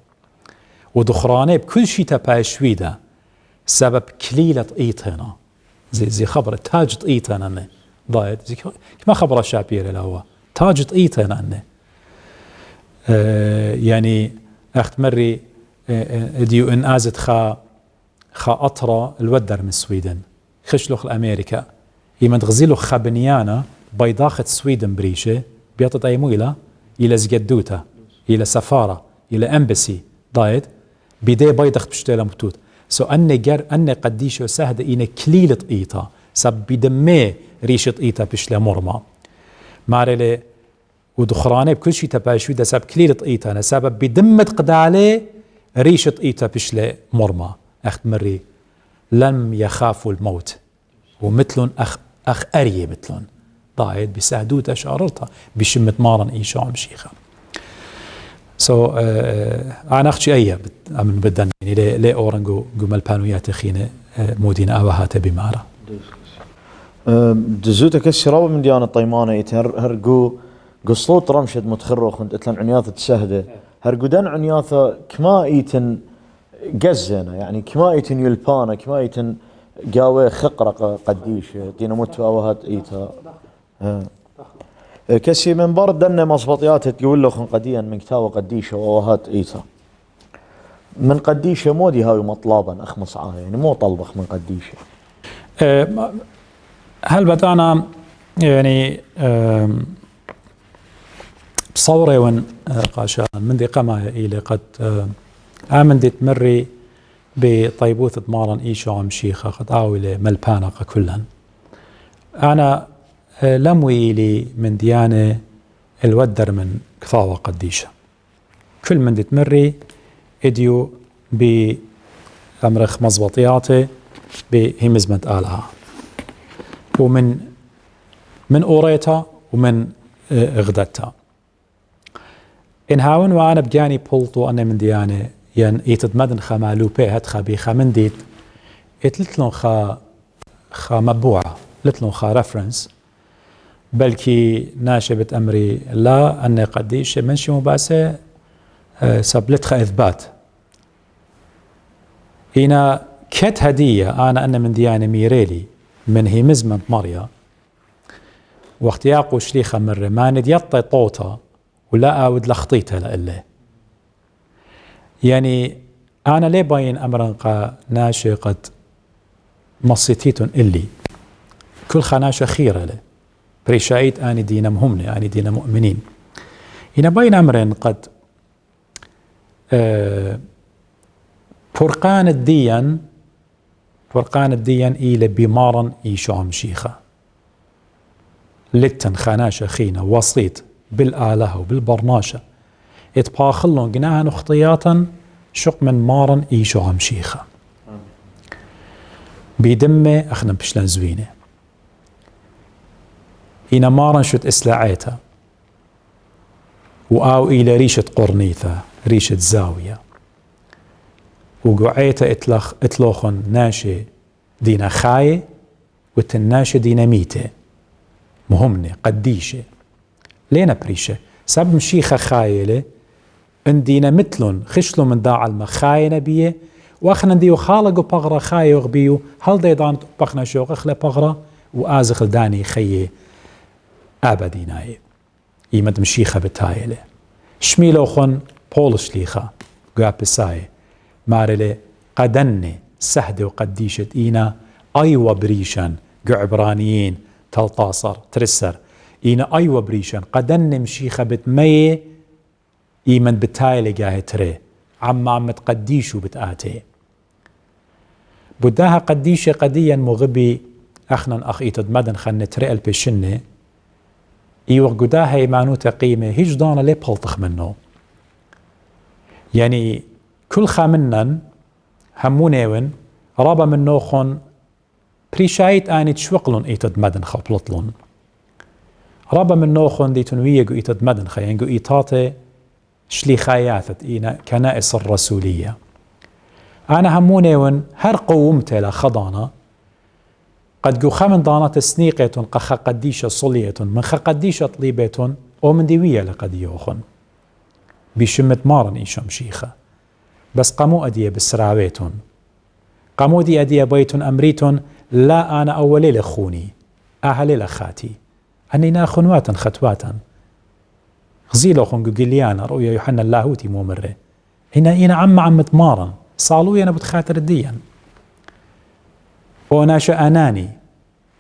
ودخراني بكل شي تبايشويدا سبب كليلة ايتنا زي خبر تاج ايتنا ضايد كما خبر الشابير هو تاج ايتنا عنه يعني اخت مري ديو ان ازت خا اطرا الودر من السويدن خشلوخ الامريكا يمن تغزيلو خبنيانا بيضاخت السويدن بريشه بيطت ايمو الى زقدوتا الى سفاره الى امبسي ضايد بدي بيضخت بشتيلا مبتوت سو اني قديشو سهده إن كليلة ايتا سب بدمي ريشة ايتا بشلا مرمى مارلي ودخراني بكل شيء تبايشوي ده سب كليلة ايتا انا سبب بدمة قدالي ريشة ايتا بشلا مرمى اخت مري لم يخافوا الموت ومثلن اخ اريه مثلن ضايد بسهدوتا شاررتا بشمة مارن ايشا مشيخة أنا أخشى أيه من بدن يعني ليه أورنجو جمل بانويات خينة مودين أوهات بمارا دزوتك السرابة من ديانة طيمانة هرقو قصوت رمشد متخرخ وانت اتلن عنياثة تسهده هرقو دان عنياثة كما ايتن قزنا يعني كما ايتن يلبانا كما ايتن قاوي خقرق قديش دينا متواوهات ايتا كسي من برد دنا مصبطيات تقول له قديا من كتاوة قديشة وواهات ايتا من قديشة مودي هاي مطلبا اخمص عاها يعني مو طلبخ من قديشة. هل بدأنا يعني بصوري ون قاشان من دي قما إلى قد آمن دي تمري بطيبوثة مارن إيشو عم شيخة قد آولي ملبانقة كلن أنا لموي لي من ديانة الودر من كثاوة قديشة كل من دي تمري إديو بأمرخ مزبطياتي بهمزمة آلها ومن أوريتا ومن غدتا إن هاون وأنا بجاني بولتو أنا من ديانة ين يتدمدن خمالو بي هتخا بي خمنديت يتلتلون خا مبوعة لتلون خا رفرنس بلكي ناشبت أمري لا أني قديش منشي مباسة سبلت خا إثبات هنا كت هدية أنا من ديانة ميريلي من هي مزمن مريا وقت ياقو شليخة مرة ما نديطي طوطة ولا أود لخطيتها لإله يعني أنا ليه باين أمرا قا ناشي قد مصيتيتون إلي كل خناشة خيرة له بريشايت آني دينا مهمني آني دينا مؤمنين هنا باين أمرا قد فرقان الدين إلى بمارا إيشو عم شيخة لتن خاناشة خينا وسيط بالآلة وبالبرناشة اتباخلون قناها نخطياتا شق من مارا إيشو عم شيخة بيدمي أخنا بشلان زوينة إنا مارا شت إسلاعيتا وآو إلى ريشة قرنيثة ريشة زاوية وقعيتا اتلوخن ناشي دينا خاية وتناشي دينا ميتة مهمنة قديشة لينا بريشة سب مشيخة خايلة ان دينا مثلن خشلو من داع المخاية نبيه واخنا ديو خالقو بغرة خاية وغبيو هل ديدان بخنا شوق اخلا بغرة وآزخ داني خيه أبديناي يمد مشيخة بتايلة شميلو خن بولش ليخة قابساي مارلي قدني سهدة وقديشة إينا أيوة بريشان قعبرانيين تلطاصر ترسر إينا أيوة بريشان قدني مشيخة بتمية إيمن بتايلة قاهي تري عم تقديشو بتآتي بداها قديشة قديا مغبي أخنا أخ إيتد مدن خن تري البشنة إيوه قداها يمانو تقيمة هيج دانا ليه بلطخ منه يعني كل خامنن همونيون رابا من نوخن بريشايت آني تشوقلن إيتد مدن خبلطلن رابا من نوخن دي تنويقو إيتد مدن خيانقو إيتاتي شلي خاياثت إينا كنائس الرسولية أنا همونيون هر قومتي لخضانا قد قو خامن دانات سنيقيتون قخا قديشة صليتون من خا قديشة طليبيتون ومن ديوية لقد يوخن بشمت مارن إيشم شيخة بس قامو أدية بسراويتون قامو دي أدية بيتون أمريتون لا أنا أولي لخوني أهلي لخاتي أني ناخنواتا ختواتا غزيلو خنقو قليانا رؤيا يوحنا اللاهوتي مومره هنا عمت مارن صالويا أنا بتخاتر الديان وناشا أناني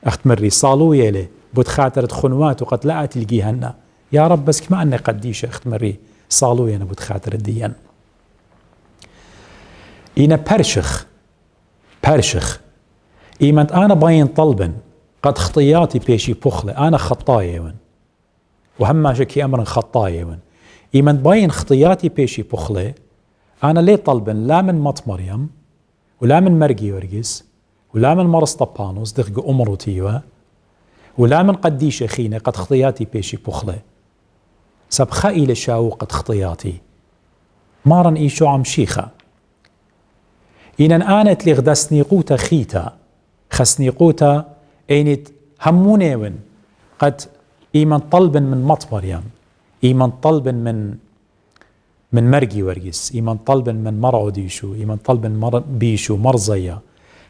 أخت مري صالويا لي بتخاتر خنوات وقد لا تلقيهن يا رب بس كما أني قديش أخت مري صالويا أنا بتخاتر الديان إنا برشخ إيمانت أنا باين طلبا قد خطياتي بيشي بخلة أنا خطايا وهم شكي أمر خطايا إيمانت باين خطياتي بيشي بخلة أنا ليه طلبا لا من مط مريم ولا من مرقي ورقس ولا من مرس طبانوس دخق أمروتيوة ولا من قديش خينة قد خطياتي بيشي بخلة سب خائل شاو قد خطياتي مارن إيشو عم شيخة إن آنت لغدا سنيقوتا خيتا خسنيقوتا أينت هموني ون قد إيمان طلب من مط مريم، إيمان طلب من مرقي ورقس، إيمان طلب من مرعو ديشو، إيمان طلب من بيشو مرزية.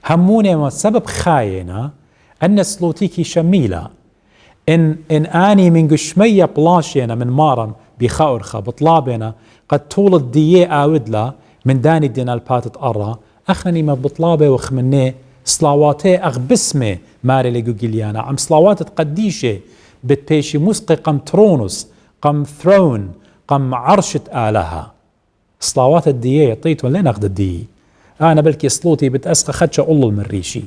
هموني وسبب خاينة أن سلوتيكي شميلة إن آني من قشمية بلاشينا من مارن بخاورخة بطلابنا قد طول ديي آودلا من داني دينا الباتت أرى أخني ما بطلابه وخمني صلاواتي أغبسمه ماري لقو جليانا عم صلاوات قديشة بتبيشي مسقي قم ترونس قم ثرون قم عرشة آلها صلاوات الديي طيت ولا ناخد الديي أنا بلكي صلوتي بتأسقى خدش أقول من ريشي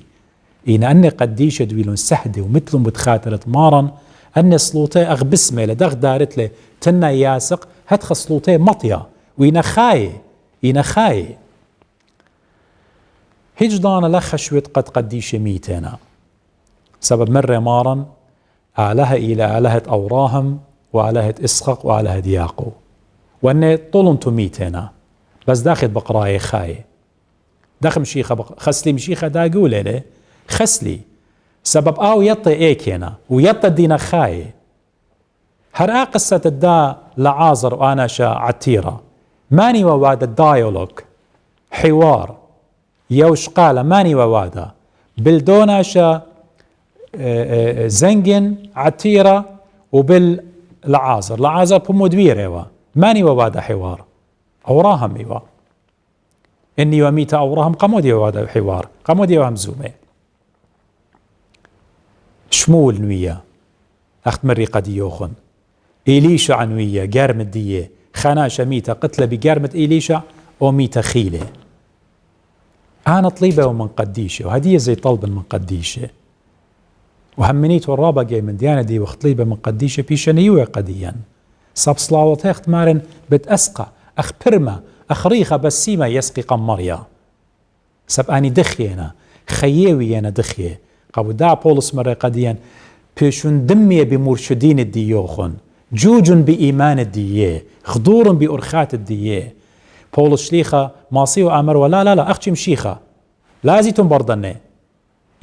إن أني قديشة دويلون سحدة ومثلهم بتخاترة مارن أني صلوتي أغبسمه لدغ دارت له تنا ياسق هتخ صلوتي مطية وإنا خاي هجدانا لخشوت قد قديشة ميتنا سبب مرة مارن آلهة إلى آلهة أوراهم وآلهة إسخق وآلهة ياقو وأني طولنتو ميتنا بس داخل بقراي خاي داخل مشيخة خسلي مشيخة دا قولي لي خسلي سبب أو يطي إيكينا ويطي دينا خاي هرأ قصة الدا لعازر وأنا شا عتيرة ماني ووادا دايولوج حوار يوش قال ماني ووادا بلدونا شا زنجن عتيرة وبالعازر لعازر بمدوير ايوا ماني ووادا حوار أوراهم ايوا إني وميت أوراهم قمودي ووادا حوار قمودي وهمزومي شمول نوية أخت مري قد يوخن إليشا عنوية قارمة دية خناشة ميتة قتلة بقارمة إليشا وميتة خيلة أنا طليبة ومن قديشة وهدية زي طلب من قديشة وهمنيت والرابع جاي من ديانة دي وخطليبة من قديشة بيشانيوة قديا صاب صلاوات اخت مارن بتأسقى أخ برمة أخريخة بسيمة يسقي قمريا سب أني دخينا خيوي أنا دخيه قابو دا بولس مرة قديا بيشون دمية بمرشدين الديوخن جوج بإيمان الدية خضور بأرخات الدية بولس شليخة ماصي وآمر ولا أختي مشيخة لازيتم بردني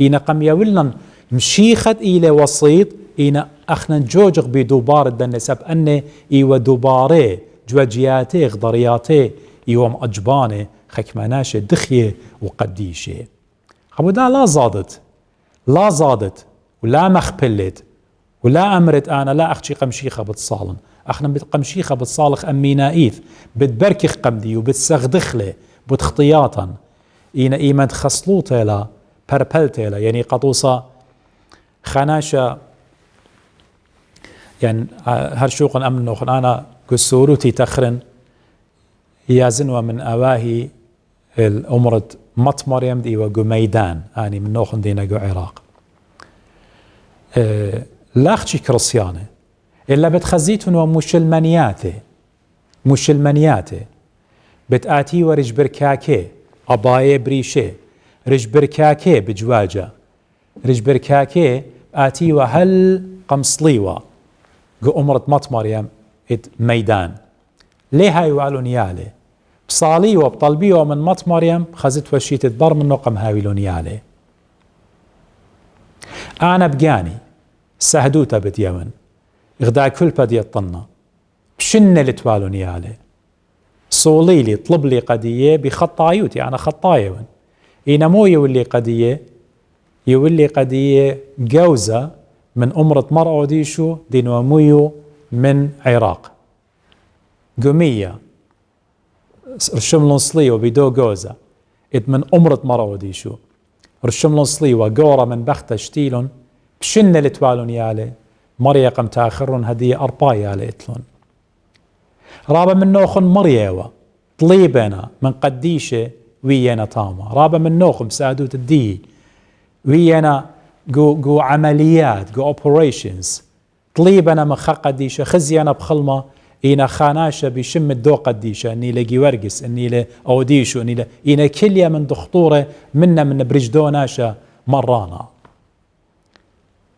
إينا قم يولن مشيخة إلى وسيط إينا أخنا جوجغ بدوبار الدنة سب أني إيوا دوباري جواجياتي غضرياتي إيوا مأجباني خكماناشي دخية وقديشة قابو دا لا زادت ولا مخبلت ولا أمرت أنا لا أختي قمشيخة بتصالن أخنا بتقمشيخة بتصالخ أمينائيث بتبركخ قمدي وبتسغدخله بتخطياتا إينا إيمان خصلوته لا بربلته لا يعني قطوصة خناشة يعني هرشوقا أمنوخن أنا قسوروتي تخرن يازنوا من أواهي الأمرة مط مريم دي وقميدان آني من نوخن دينا قو عراق لاختشي كرسيانة إلا بتخزيتون ومشلمنياته بتآتي ورجبركاكي أباية بريشي رجبركاكي بجواجة رجبركاكي آتي وهل قمصليوة قو أمرة مط مريم ميدان ليه هاي وعلون يالي بصالي وبطلبي ومن مط مريم خزت وشيت الضر من نقم هاويلون يالي أنا بقاني سهدوتا بتيمن إغدا كل بدي الطنة بشنة لتوالون يالي صولي لي طلب لي قدية بخطايوتي أنا خطايون إينا مو يولي قدية جوزة من أمرة مرأة ديشو دينو مويو من عراق قمية رشملون صليو بدو جوزة من أمرة مرأة ديشو رشملون صليو قورة من بختة شتيلون بشنة لتوالون يالي مريا قم تاخرون هدية أربا يالي اتلون رابا من نوخن مريا طليبنا من قديشة ويانا طامة رابا من نوخن سادوت الدي ويانا جو عمليات جو operations طليبنا من خا قديشة خزيانا بخلمة إينا خاناشة بشم الدو قديشة إني لقي ورقس إني لأوديشو إينا كليا من دخطورة منا من برجدوناشة مرانا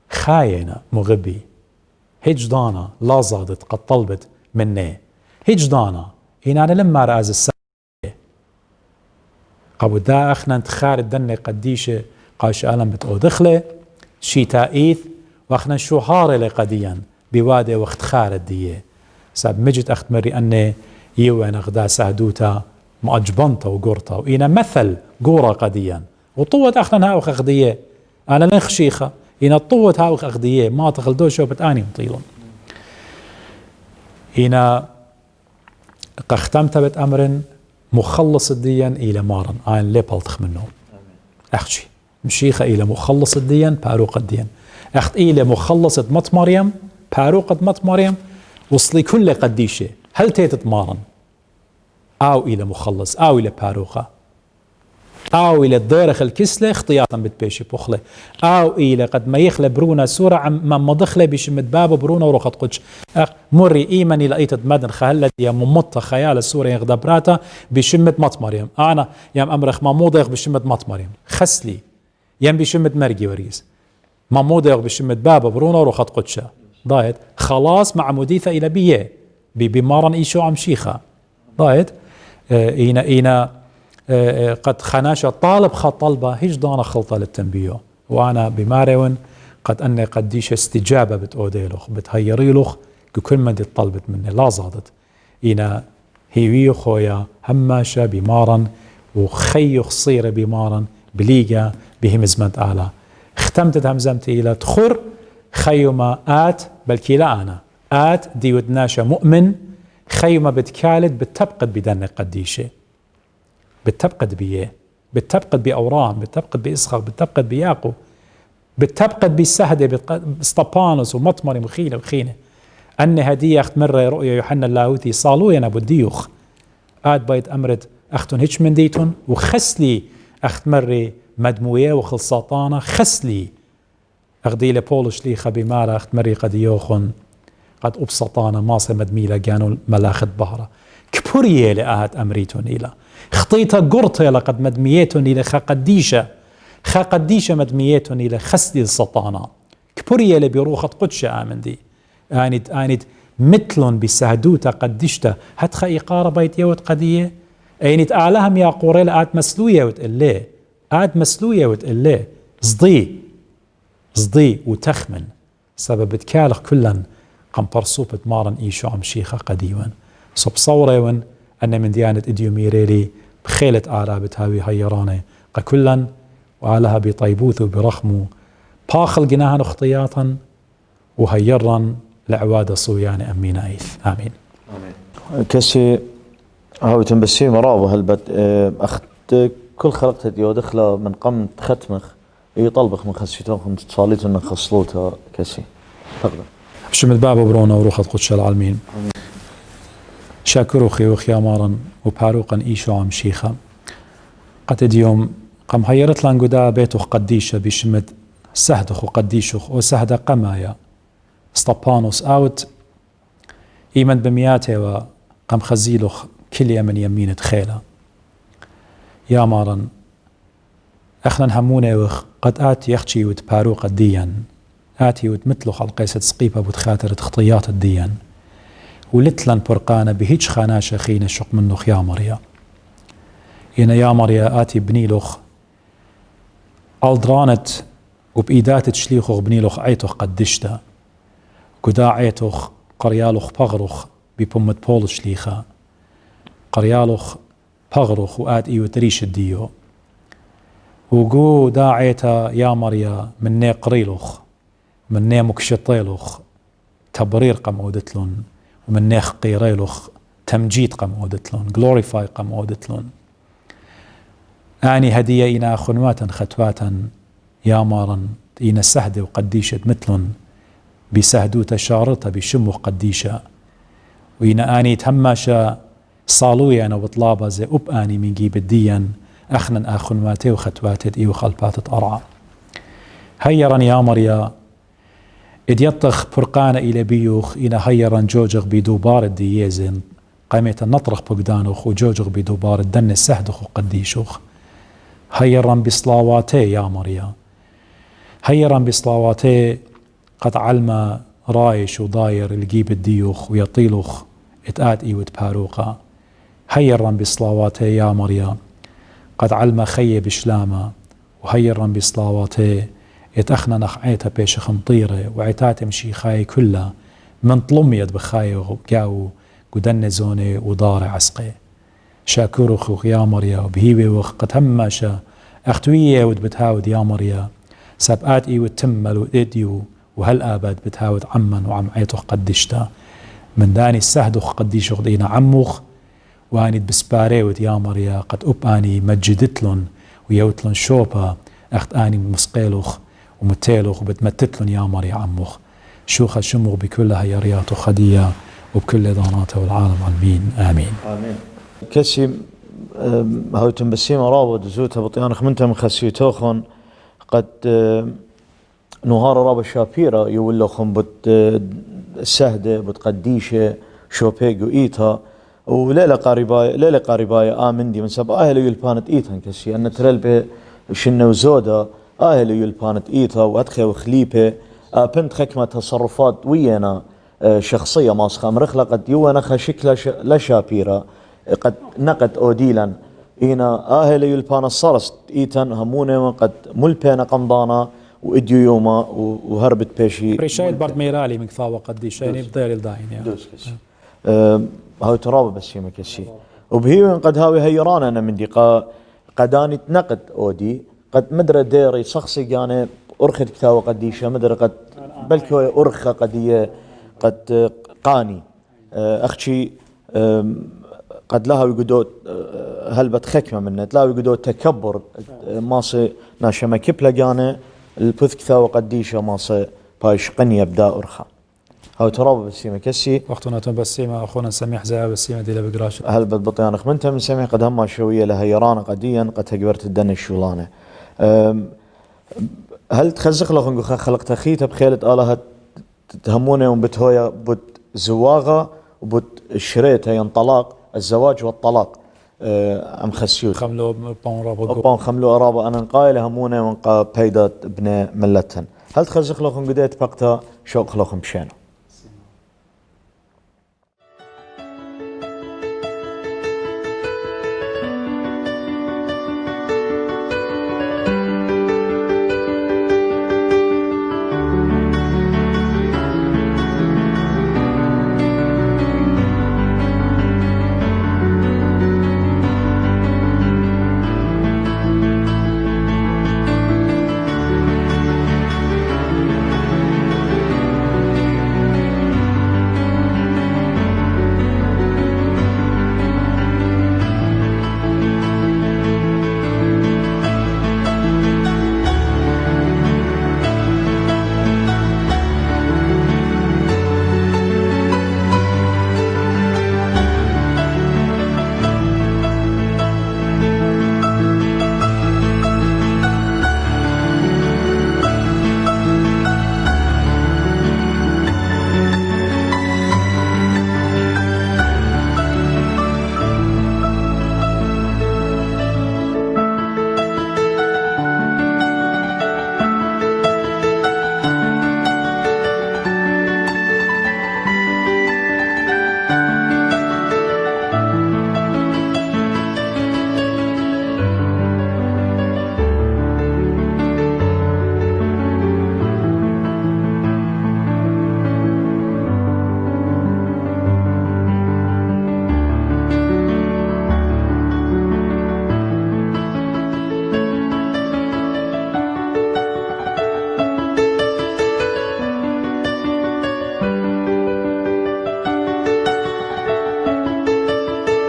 خاينة مغبي هجدانا لا زادت قد طلبت مني هجدانا إينا أنا لما رأز السنة قبو دا أخنا انتخار الدنة قديشة قاش ألم بتقو دخله شيتائيث واخنا شو هاري قديا بوادي وقت خارد ديه ساب مجد أخت مري أني يوين أغدا سهدوتا مأجبنتا وقرطا وإنا مثل قورا قديا وطوة أخنا هاوخ أغديه أنا لنخ شيخة إنا طوة هاوخ أغديه ما تخلدو شوبت آني مطيلون إنا قختمت بأمر مخلص الدين إلى مارن آن ليبلتخ منه أخشي مشيخة إلى مخلص الدين باروق الدين أخت إلى مخلصة مط مريم باروقة مط مريم وصلي كل قديشة هل تتمارن أو إلى مخلص أو إلى باروقة أو إلى الدارخ الكسلة اختياطا بتبيشي بخلة أو إلى قد ما يخلى برونا سورة عم مضخلة بشمت باب برونا ورخط قدش مري إيماني لقيت مدن خهلت يا ممطة خيال السورة يغدبراتا بشمت مط مريم أنا يام أمرخ ما موضيغ بشمت مط مريم خسلي يام بشمت مرقي وريز ما موضيغ بشمت باب برونا ورخط قدشة ضايت خلاص مع مديثة إلى بيه بمارن إيشو عم شيخة ضايت إينا قد خناشة طالب خط طلبة هيج دانا خلطة للتنبيه وأنا بمارون قد أني قديش استجابة بتأوديلوخ بتهيريلوخ كل ما دي طلبت مني لا زادت إينا هيوي خويا هماشة بمارن وخيو خصيرة بمارن بليقة بهمزمت آلا ختمت همزمتي إلى تخر خيوما آت بلكي لا أنا آت دي ودناشة مؤمن خيوما بتكالد بتبقد بدن قديشة بتبقد بيه بتبقد بأورام بتبقد بإسخر بتبقد بياقو بتبقد بسهدة بسطبانوس ومطمري مخينة وخينة أن هدية أخت مرة رؤيا يوحنا اللاهوتي صالو ينا بديوخ آد بايت أمرت أختن هيش من ديتون وخسلي أخت مرة مدموية وخلصاطانة خسلي أغدي لبولش لي خبي مارا أخت مرة قد يوخن قد أبسطانا ماصة مدميلة كانوا ملاخت بهرة كبوريه لآهات أمريتون إلى خطيتها قرطة لقد مدميتون إلى خا قديشة مدميتون إلى خسلي السطانة كبوريه لبيروخة قدشة آمن دي آنت مثلن بسهدوتا قدشتا هتخا إقارة بيت يوت قدية آنت أعلاهم يا قوريل آد مسلوية وتقليه آد مسلوية وتقليه زضي وتخمن سبب تكالخ كلن قم برصوبة مارن إيشو عم شيخة قديوان صب صوريون أن من ديانة إديوميريلي بخيلة آرابت هاوي هيراني كلن وعلها بطيبوث وبرخمو باخل جناهن اختياطا وهيرا لعواد صويان أمين أيث آمين كسي هاوي تنبسي مرابو هلبت أخت كل خلقت ديو دخلة من قم ختمخ طلبخ من خسيتوخ تصاليت ان خصلوتها كسي تقدر بشمت بابا برونا وروخة قدش العالمين شاكرو خي وخيا مارن وباروقا إيشو عم شيخة قد يوم قم هيرت لان قدا بيتوخ قديشة بشمت سهدخ وقديشوخ وسهدة قمايا سطبانوس اوت ايمن بمياته وقم خزيلوخ كل يمن يمين تخيلة يا مارن اخنا همونه وخ قد آتي يخشي وتباروق الديان آتي وتمثلو قيسة سقيبة بتخاطر خطيات الديان ولتلن برقانة بهيج خاناشة خينة شق منوخ يا مريا إنا يا مريا آتي بنيلوخ ألدرانت وبإيدات تشليخوخ بنيلوخ عيتوخ قدشتا قدا عيتوخ قريالوخ بغروخ ببمت بول شليخا قريالوخ بغروخ وآت إيو تريش الديو وقو داعيتا يا مريا مني قريلوخ مني مكشطيلوخ تبرير قمودتلون ومني قيريلوخ تمجيد قمودتلون glorify قمودتلون آني هدية إنا خنواتا ختواتا يا مارن إنا سهدة وقديشة مثلون بسهدوتا شارطة بشمو قديشة وإنا آني تهماشا صالويا أنا وطلابة زي أب آني من جيب الديان أخنا آخنواتي وختواتي إيو خلباتت أرعى هيرا يا مريا إد يطخ برقانة إلى بيوخ إنا هيرا جوجغ بدوبار الدييزن قيمة نطرخ بقدانوخ وجوجغ بدوبار الدن السهدخ وقديشوخ هيرا بصلاواتي يا مريا هيرا بصلاواتي قد علم رايش وضاير الجيب الديوخ ويطيلوخ اتآت إيو تباروقا هيرا بصلاواتي يا مريا قد علم خي بشلامة وهيرا بصلاواتي يتأخنا نخعيتها بيش خمطيرة وعتاتم شي خاي كلها من طلميت بخاي وقاو قدن زوني ودار عسقي شاكورو خوخ يا مريا وبهيبي وخ قد هماشا اختوية ود بتهاود يا مريا سابقات اي وتمل وديديو وهل آباد بتهاود عمن وعم عيتوخ قدشتا من داني السهدوخ قديش غدينا عموخ واني بسباريوت يا مريا قد أباني مجدتلن ويوتلن شوبا اخت اني مسقيلوخ ومتيلوخ وبتمتتلن يا مريا عموخ شوخة شموغ بكلها يا رياط خدية وبكل ضاناته والعالم عالمين آمين آمين. كسي هاو تنبسيمة رابط زوتها بطيانخ منتم خسيتوخن قد نهار رابط شابيرا يولوخن بت السهدة بتقديشة شوبيق وإيتا وليلة قارباية آمن دي من سبب أهل يلبانت إيتا كسي أن ترل به شنو وزودة أهل يلبانت إيتا وأدخي وخليبه بنت خكمة تصرفات ويانا شخصية ماسخة مرخلة قد يوانا خشكلة لشابيرا قد نقد أوديلا إينا أهل يلبان الصرست إيتن همونة قد ملبينا قمضانا وإديو يوما وهربت بيشي بريشايد برد ميرالي من كثاوة قديش يعني بضير الداين يعني دوس كسي هاو ترابة بس يما كسي وبهي قد هاوي هيرانا أنا من دي قداني تنقد أودي قد مدرى ديري شخصي يعني أرخد كثاوة قديشة مدرى قد بلكي أرخة قدية قد قاني أخشي قد لها ويقدو هلبت خكمة منت لا ويقدو تكبر ماسي ناشما كيب لقانا البث كثاوة قديشة ماسي بايش قنية بدا أرخة هاو ترابة بسيمة كسي وقتنا تنبسيمة أخونا سميح زي بسيمة دي لبقراش هلبت بطيانخ منتها من سميح قد هما شوية لها يرانا قديا قد تقبرت الدن الشولانة هل تخزق لهم خلق تخيتها بخيلة آلها تهمونه يوم بتهويا بت زواغة وبت الشريتها ينطلاق الزواج والطلاق أم خسيوت خملو بون رابط أبان خملو أرابا أنا نقايل همونه ونقا بيدات ابن ملتهن هل تخزق لهم قديت بقتا شوق لهم بشينه